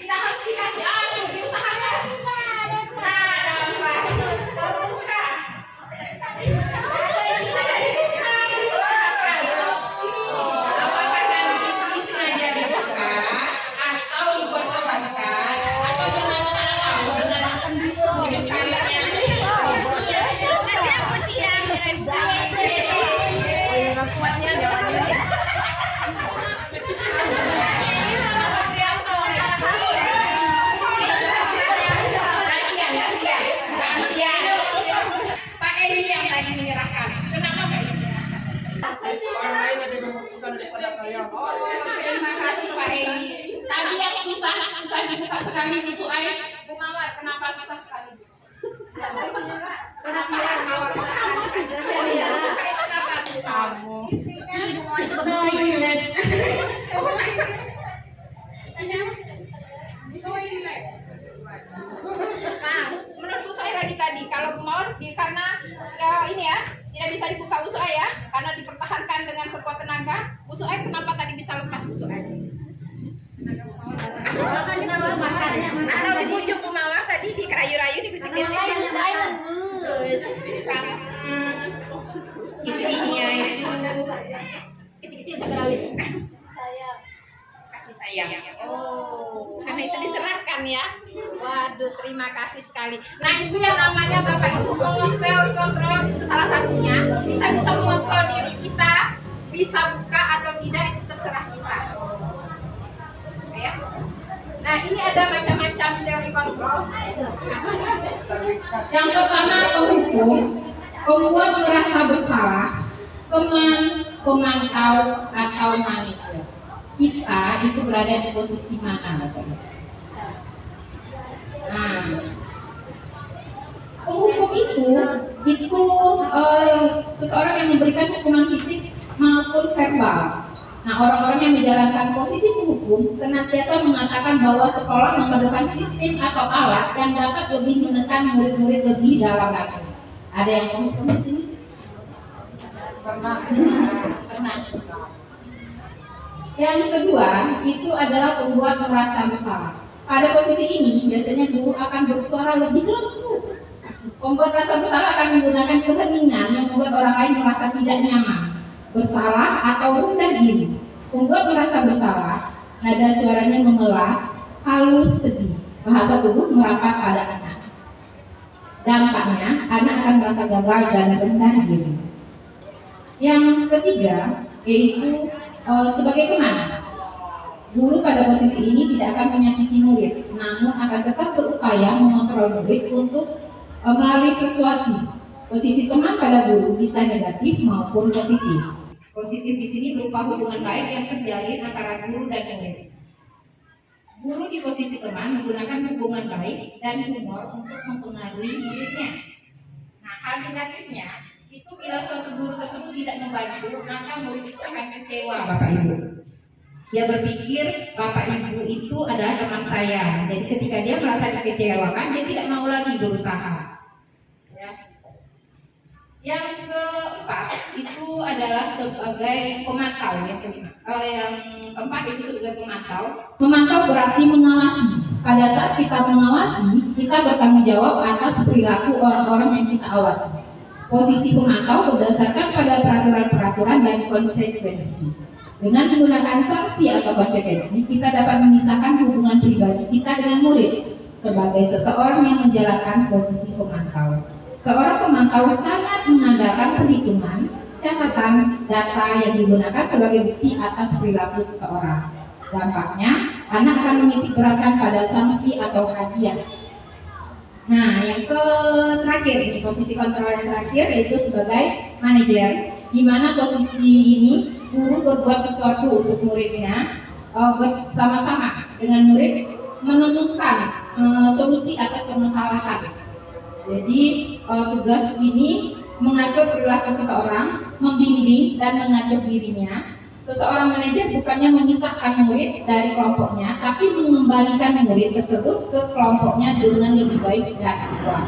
tidak harus dikasih. Aduh, diusahakan. Nah, dapat terbuka. Apakah nanti isinya dibuka atau dibuat perbankan atau dengan tahu dengan wujud karetnya? Pak Edi yang tadi menyerahkan. Kenapa Pak Edi? Orang lain lebih membutuhkan daripada saya. Terima kasih Pak Edi. Tadi yang susah dibuka sekali Bu Suai. Bu Mawar, kenapa susah sekali? Kenapa? Kamu. Nah, menurut saya tadi kalau Bu Mawar karena ya ini ya tidak bisa dibuka Bu Suai ya, karena dipertahankan dengan sekuat tenaga. Bu Suai kenapa tadi bisa lepas Bu Suai? Atau dibujuk Bu Mawar tadi dikerayu-rayu dikucuk-kucuk. Isinya itu kecil-kecil sekali. Kasih sayang. Oh, karena itu diserahkan ya. Waduh, terima kasih sekali. Nah, itu yang namanya Bapak Ibu kontrol itu salah satunya. Kita bisa mengontrol diri kita, bisa buka atau tidak itu terserah kita. Ya. Nah, ini ada macam-macam teori kontrol. Yang pertama penghukum, pembuat merasa bersalah, teman, pemantau atau manajer. Kita itu berada di posisi mana? Nah, penghukum itu seseorang yang memberikan hukuman fisik maupun verbal. Nah, orang-orang yang menjalankan posisi penghukum senantiasa mengatakan bahwa sekolah memerlukan sistem atau alat yang dapat lebih menekan murid-murid lebih dalam lagi. Ada yang penghukum di sini? Pernah. Yang kedua itu adalah pembuat merasa bersalah. Pada posisi ini biasanya guru akan bersuara lebih lembut. Pembuat rasa bersalah akan menggunakan keheningan yang membuat orang lain merasa tidak nyaman, bersalah atau rendah diri. Pembuat merasa bersalah, nada suaranya memelas, halus, sedih. Bahasa tubuh merapat pada anak. Dampaknya, anak akan merasa gagal dan rendah diri. Yang ketiga, yaitu sebagai teman. Guru pada posisi ini tidak akan menyakiti murid, namun akan tetap berupaya mengontrol murid untuk melalui persuasi. Posisi teman pada guru bisa negatif maupun positif. Positif di sini berupa hubungan baik yang terjalin antara guru dan murid. Guru di posisi teman menggunakan hubungan baik dan humor untuk mempengaruhi muridnya. Nah, hal negatifnya itu bila suatu guru tersebut tidak membantu, maka murid itu akan kecewa, Bapak Ibu. Dia berpikir Bapak Ibu itu adalah teman saya. Jadi ketika dia merasa dikecewakan, dia tidak mau lagi berusaha. Ya. Yang keempat itu adalah sebagai pemantau. Yang keempat itu sebagai pemantau. Memantau berarti mengawasi. Pada saat kita mengawasi, kita bertanggung jawab atas perilaku orang-orang yang kita awasi. Posisi pemantau berdasarkan pada peraturan-peraturan dan konsekuensi. Dengan menggunakan sanksi atau konsekuensi, kita dapat memisahkan hubungan pribadi kita dengan murid sebagai seseorang yang menjalankan posisi pemantau. Seorang pemantau sangat mengandalkan perhitungan, catatan, data yang digunakan sebagai bukti atas perilaku seseorang. Dampaknya, anak akan menitik beratkan pada sanksi atau hadiah. Nah, yang terakhir, posisi kontrol yang terakhir yaitu sebagai manajer, di mana posisi ini guru berbuat sesuatu untuk muridnya bersama-sama dengan murid menemukan solusi atas permasalahan. Jadi tugas ini mengatur perilaku seseorang, membimbing dan mengatur dirinya. Seseorang manajer bukannya memisahkan murid dari kelompoknya, tapi mengembalikan murid tersebut ke kelompoknya dengan lebih baik dan kuat.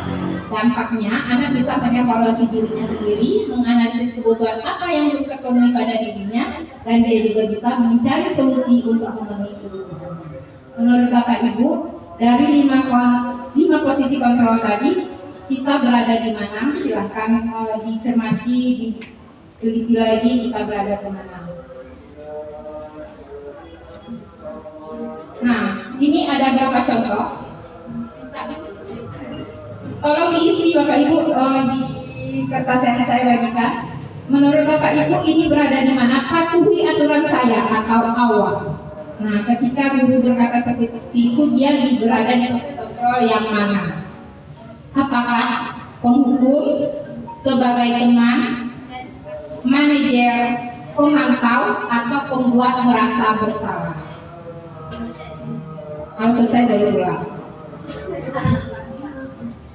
Dampaknya, anak bisa mengevaluasi dirinya sendiri, menganalisis kebutuhan apa yang belum terpenuhi pada dirinya, dan dia juga bisa mencari solusi untuk memenuhi kebutuhan. Menurut Bapak Ibu, dari lima posisi kontrol tadi, kita berada di mana? Silahkan dicermati, diteliti lagi kita berada di mana. Nah, ini ada beberapa contoh. Tolong diisi Bapak Ibu di kertas yang saya bagikan. Menurut Bapak Ibu ini berada di mana? Patuhi aturan saya atau awas. Nah, ketika guru berkata seperti itu, dia berada di posisi kontrol yang mana? Apakah penghukum, sebagai teman, manajer, pemantau, atau pembuat merasa bersalah? Kalau selesai boleh pulang.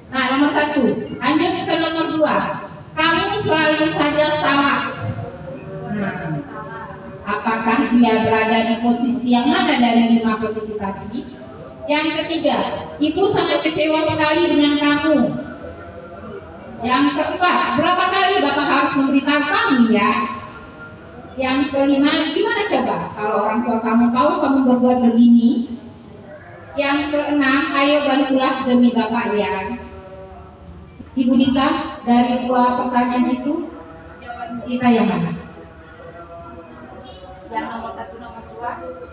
Nah, nomor 1, lanjut ke nomor 2. Kamu selalu saja salah. Nah, apakah dia berada di posisi yang mana dari 5 posisi tadi? Yang ketiga, ibu sangat kecewa sekali dengan kamu. Yang keempat, berapa kali Bapak harus memberitahu kamu ya? Yang kelima, gimana coba kalau orang tua kamu tahu kamu berbuat begini? Yang keenam, ayo bantulah demi Bapak ya. Ibu Dita, dari 2 pertanyaan itu, jawaban kita yang mana? Yang nomor 1, nomor 2?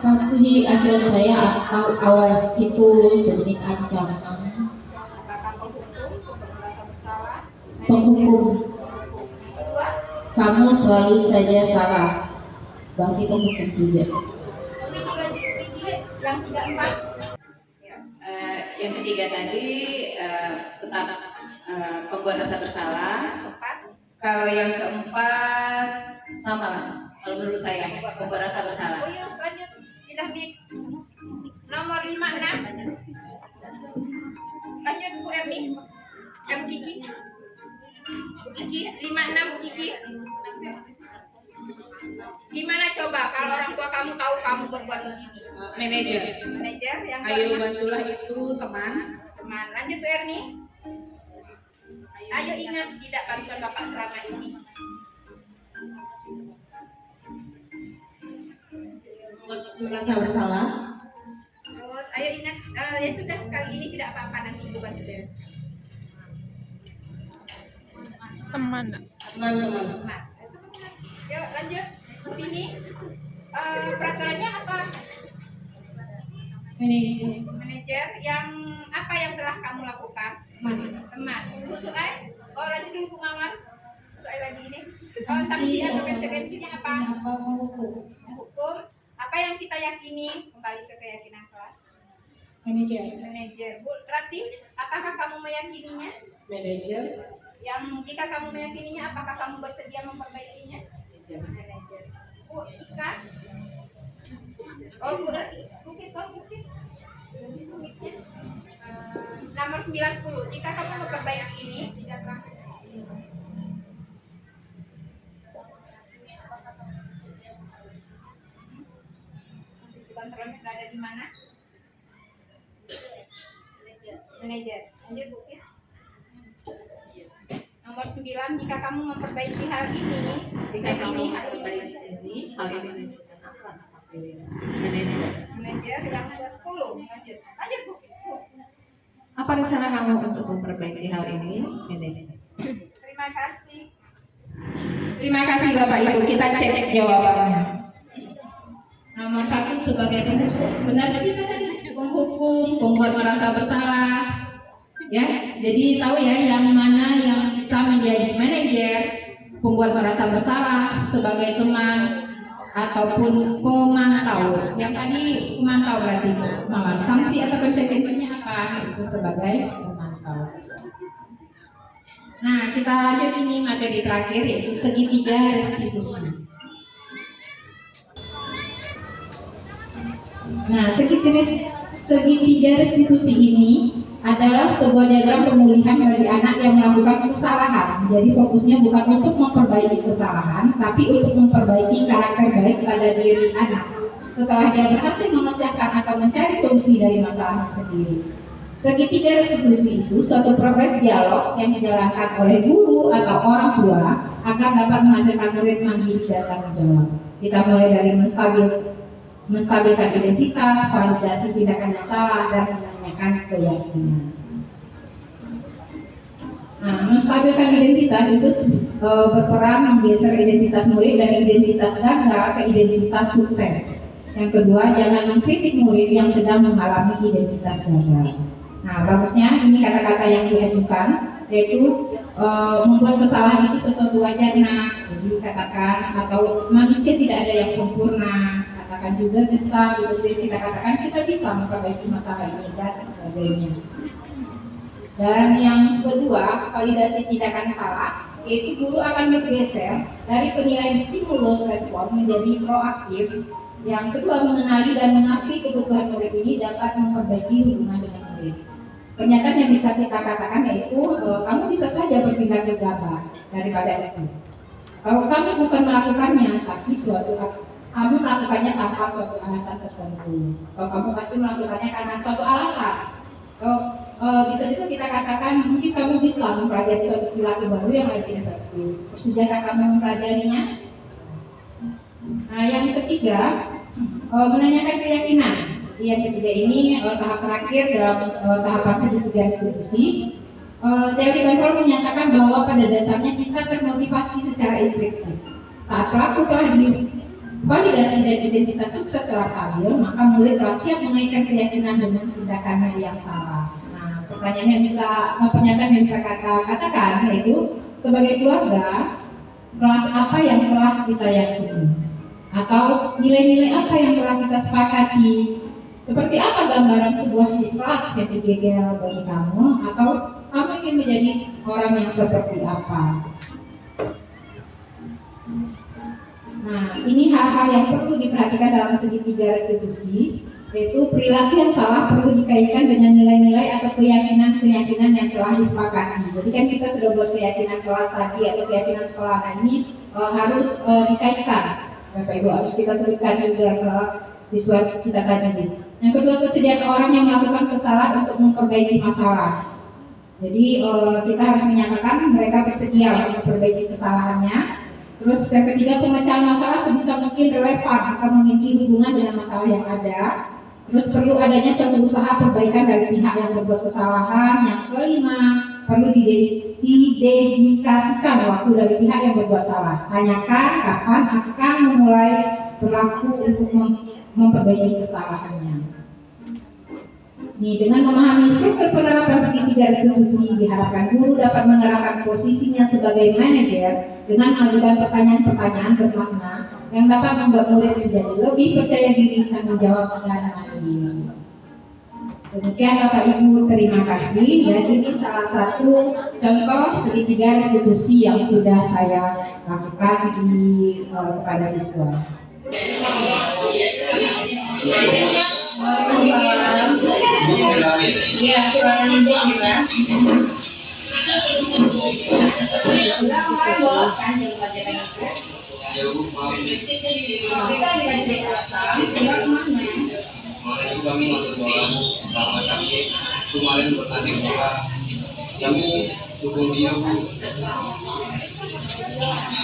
Patuhi aturan saya atau awas itu sejenis ancaman. Apakah penghukum, pembuat merasa bersalah? Penghukum. Yang kedua? Kamu selalu saja salah. Berarti penghukum juga. Yang 3, 4? Yang ketiga tadi tetap pembuat rasa bersalah. Kalau yang keempat sama lah. Kalau menurut saya pembuat rasa bersalah. Oh iya, lanjut. Kita nomor 5, 6. Lanjut Bu Erni. Bu Kiki. Bu Kiki, 5, 6 Bu Kiki. Gimana coba kalau orang tua kamu tahu kamu berbuat begini? Manajer. Manajer yang Ayo kelima. bantulah itu teman. Teman. Lanjut Bu Erni. Ayo ingat tidak bantuan Bapak selama ini. Merasa bersalah. Terus ayo ingat ya sudah kali ini tidak apa-apa, nanti Ibu bantu beres. Teman. Nah, yuk lanjut. Bu Tini, peraturannya apa? Manajer yang apa yang telah kamu lakukan? Teman. Bu Suai, oh lanjut dulu Bu Mawar. Suai lagi ini. sanksi atau konsekuensinya apa? Menghukum. Apa yang kita yakini? Kembali ke keyakinan kelas. Manajer. Bu Rati, apakah kamu meyakininya? Manajer. Yang jika kamu meyakininya, apakah kamu bersedia memperbaikinya? Manajer. Bu Ika. Oh, Bu Rati. Bukit. Nomor 9-10. Jika kamu memperbaiki ini, tidak terakhir. Posisi kontrolnya berada di mana? Manajer. Lanjut, Bukit. Nomor 9. Jika kamu memperbaiki hal ini, manajer yang ke-10. Lanjut, Bukit. Apa rencana kamu untuk memperbaiki hal ini, manajer? Terima kasih Bapak Ibu. Kita cek jawabannya. Nomor 1 sebagai penghukum. Benar kita tadi penghukum, pembuat merasa bersalah. Ya, jadi tahu ya yang mana yang bisa menjadi manajer, pembuat merasa bersalah sebagai teman ataupun pemantau. Yang tadi pemantau berarti mawar. Sanksi atau konsekuensinya apa? Itu sebagai pemantau. Nah, kita lanjut ini materi terakhir yaitu segitiga restitusi. Nah, segitiga restitusi ini adalah sebuah diagram pemulihan bagi anak yang melakukan kesalahan. Jadi fokusnya bukan untuk memperbaiki kesalahan, tapi untuk memperbaiki karakter baik pada diri anak setelah dia berhasil memecahkan atau mencari solusi dari masalahnya sendiri. Segitiga restitusi itu suatu progres dialog yang dijalankan oleh guru atau orang tua agar dapat menghasilkan murid mandiri dan tanggung jawab. Kita mulai dari menstabilkan identitas, validasi tindakan yang salah, dan menanyakan keyakinan. Nah, menstabilkan identitas itu berperan menggeser identitas murid dari identitas gagal ke identitas sukses. Yang kedua, jangan mengkritik murid yang sedang mengalami identitas gagal. Nah, bagusnya ini kata-kata yang diajukan yaitu membuat kesalahan itu sesuatu wajar. Jadi katakan atau manusia tidak ada yang sempurna. Katakan juga bisa jadi kita katakan kita bisa memperbaiki masalah ini dan sebagainya. Dan yang kedua, validasi tindakan salah, yaitu guru akan bergeser dari penilaian stimulus respon menjadi proaktif. Yang kedua, mengenali dan mengakui kebutuhan murid ini dapat memperbaiki hubungan dengan murid. Pernyataan yang bisa kita katakan yaitu kamu bisa saja bertindak gegabah daripada itu. Kalau kamu bukan melakukannya, tapi kamu melakukannya tanpa suatu alasan tertentu. Kalau kamu pasti melakukannya karena suatu alasan. Bisa juga kita katakan mungkin kamu bisa mempelajari suatu perilaku baru yang lebih efektif. Bersediakah kamu mempelajarinya? Nah, yang ketiga, menanyakan keyakinan. Yang ketiga ini tahap terakhir dalam tahapan segitiga restitusi. Teori kontrol menyatakan bahwa pada dasarnya kita termotivasi secara instinktif. Saat pelaku telah divalidasi dan identitas sukses telah stabil, maka murid telah siap mengaitkan keyakinan dengan tindakannya yang salah. Nah, pernyataan yang bisa katakan yaitu sebagai keluarga, kelas apa yang telah kita yakini, atau nilai-nilai apa yang telah kita sepakati. Seperti apa gambaran sebuah kelas yang ideal bagi kamu, atau kamu ingin menjadi orang yang seperti apa? Nah, ini hal-hal yang perlu diperhatikan dalam segitiga restitusi, yaitu perilaku yang salah perlu dikaitkan dengan nilai-nilai atau keyakinan-keyakinan yang telah disepakati. Jadi kan kita sudah buat keyakinan kelas tadi atau keyakinan sekolah. Nah, ini harus dikaitkan. Bapak Ibu harus kita sebutkan juga ke siswa kita tadi. Yang kedua, kesediaan orang yang melakukan kesalahan untuk memperbaiki masalah. Jadi kita harus menyatakan mereka bersedia untuk memperbaiki kesalahannya. Terus yang ketiga, pemecahan masalah sebisa mungkin relevan atau memiliki hubungan dengan masalah yang ada. Terus perlu adanya suatu usaha perbaikan dari pihak yang berbuat kesalahan. Yang kelima, perlu didedikasikan waktu dari pihak yang berbuat salah. Tanyakan kapan akan memulai berlaku untuk memperbaiki kesalahannya. Nih, dengan memahami struktur penerapan segitiga institusi, diharapkan guru dapat menerapkan posisinya sebagai manajer dengan mengajukan pertanyaan-pertanyaan bermakna yang dapat membuat murid menjadi lebih percaya diri, tanggung jawab, dan mandiri. Demikian Bapak Ibu, terima kasih. Dan ini salah satu contoh segitiga restitusi yang sudah saya lakukan kepada siswa. Ya, silakan Ibu Amira. Kami masuk bola bahwa kami kemarin bertanding bola kami dukung dia Bu.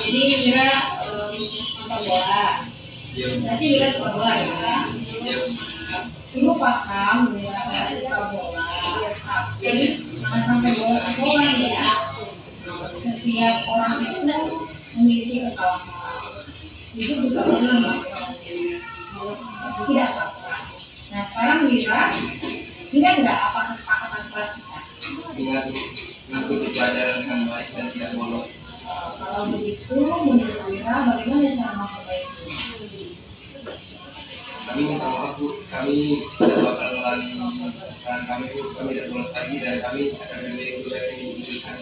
Jadi Mira nonton bola. Berarti Mira suka bola ya? Ibu paham Mira suka bola. Tapi jangan sampai bola sekolah ya. Setiap orang itu memiliki kesalahan. Itu juga pernah melakukan tidak apa-apa. Nah sekarang Mira, ingat nggak apa kesepakatan kelas kita? Ingat mengikuti pelajaran dengan baik dan tidak bolos. Kalau begitu, menurut Mira, bagaimana cara memperbaiki? Kami minta maaf Bu, kami tidak bakal mengulangi kesalahan kami Bu, kami tidak bolos lagi dan kami akan memilih untuk diberikan.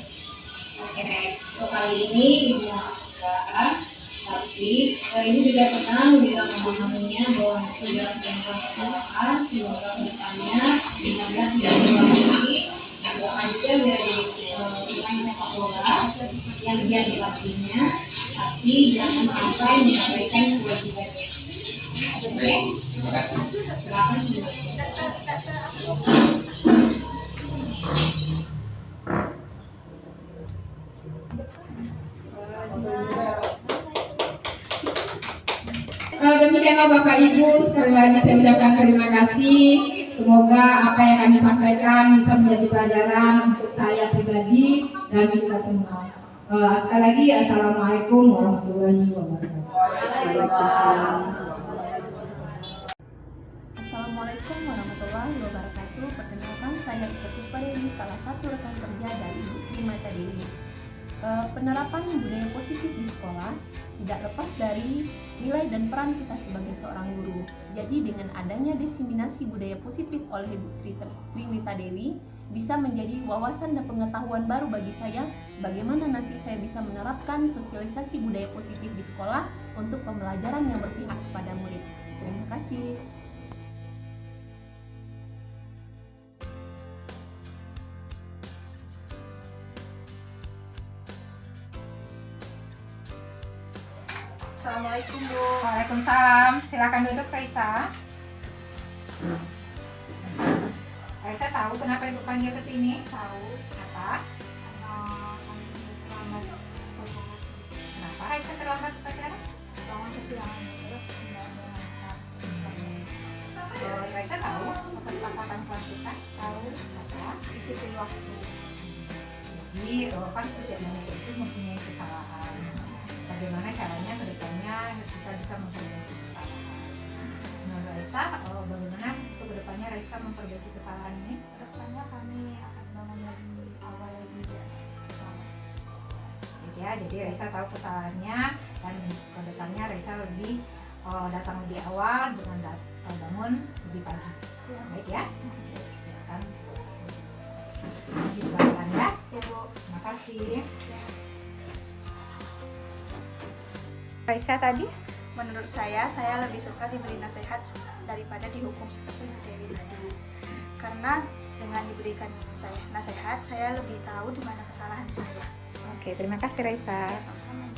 Oke, so kali ini Ibu maafkan, tapi ini juga senang bila memahaminya bahwa itu jelas dengan kesalahan, semoga kedepannya benar-benar tidak berulang lagi. Doakan juga biar bukan sepak bola yang dia dilatihnya, tapi jangan sampai mengabaikan kewajibannya. Oke, Terima kasih. silakan. Demikianlah Bapak Ibu, sekali lagi saya ucapkan terima kasih. Semoga apa yang kami sampaikan bisa menjadi pelajaran untuk saya pribadi dan kita semua. Sekali lagi, Assalamualaikum warahmatullahi wabarakatuh. Assalamualaikum warahmatullahi wabarakatuh. Perkenalkan, saya Ika Puspadewi, salah satu rekan kerja dari Ibu Sri Mata Dewi. Penerapan budaya positif di sekolah tidak lepas dari nilai dan peran kita sebagai seorang guru. Jadi dengan adanya diseminasi budaya positif oleh Ibu Sri Mita Dewi bisa menjadi wawasan dan pengetahuan baru bagi saya bagaimana nanti saya bisa menerapkan sosialisasi budaya positif di sekolah untuk pembelajaran yang berpihak kepada murid. Terima kasih. Assalamualaikum Bu. Waalaikumsalam. Silakan duduk Raisa. Raisa tahu kenapa Ibu panggil ke sini? Tahu. Apa? Kenapa Raisa terlambat upacara? Bangun kesiangan terus nggak ada masak. Raisa tahu kesepakatan kelas kita? Tahu Apa? disiplin waktu. Jadi kan setiap manusia itu mempunyai kesalahan. Bagaimana caranya ke depannya kita bisa memperbaiki kesalahan. Menurut Raisa, bagaimana untuk ke depannya Raisa memperbaiki kesalahan ini? Kedepannya kami akan bangun lagi awal lagi Ya, jadi Raisa tahu kesalahannya dan ke depannya Raisa lebih datang lebih awal dengan bangun lebih pagi. Baik ya? Silakan. Dijelaskan ya. Terima kasih. Raisa tadi? Menurut saya lebih suka diberi nasihat daripada dihukum seperti Dewi tadi. Karena dengan diberikan nasihat, saya lebih tahu di mana kesalahan saya. Oke, terima kasih Raisa. Sama-sama.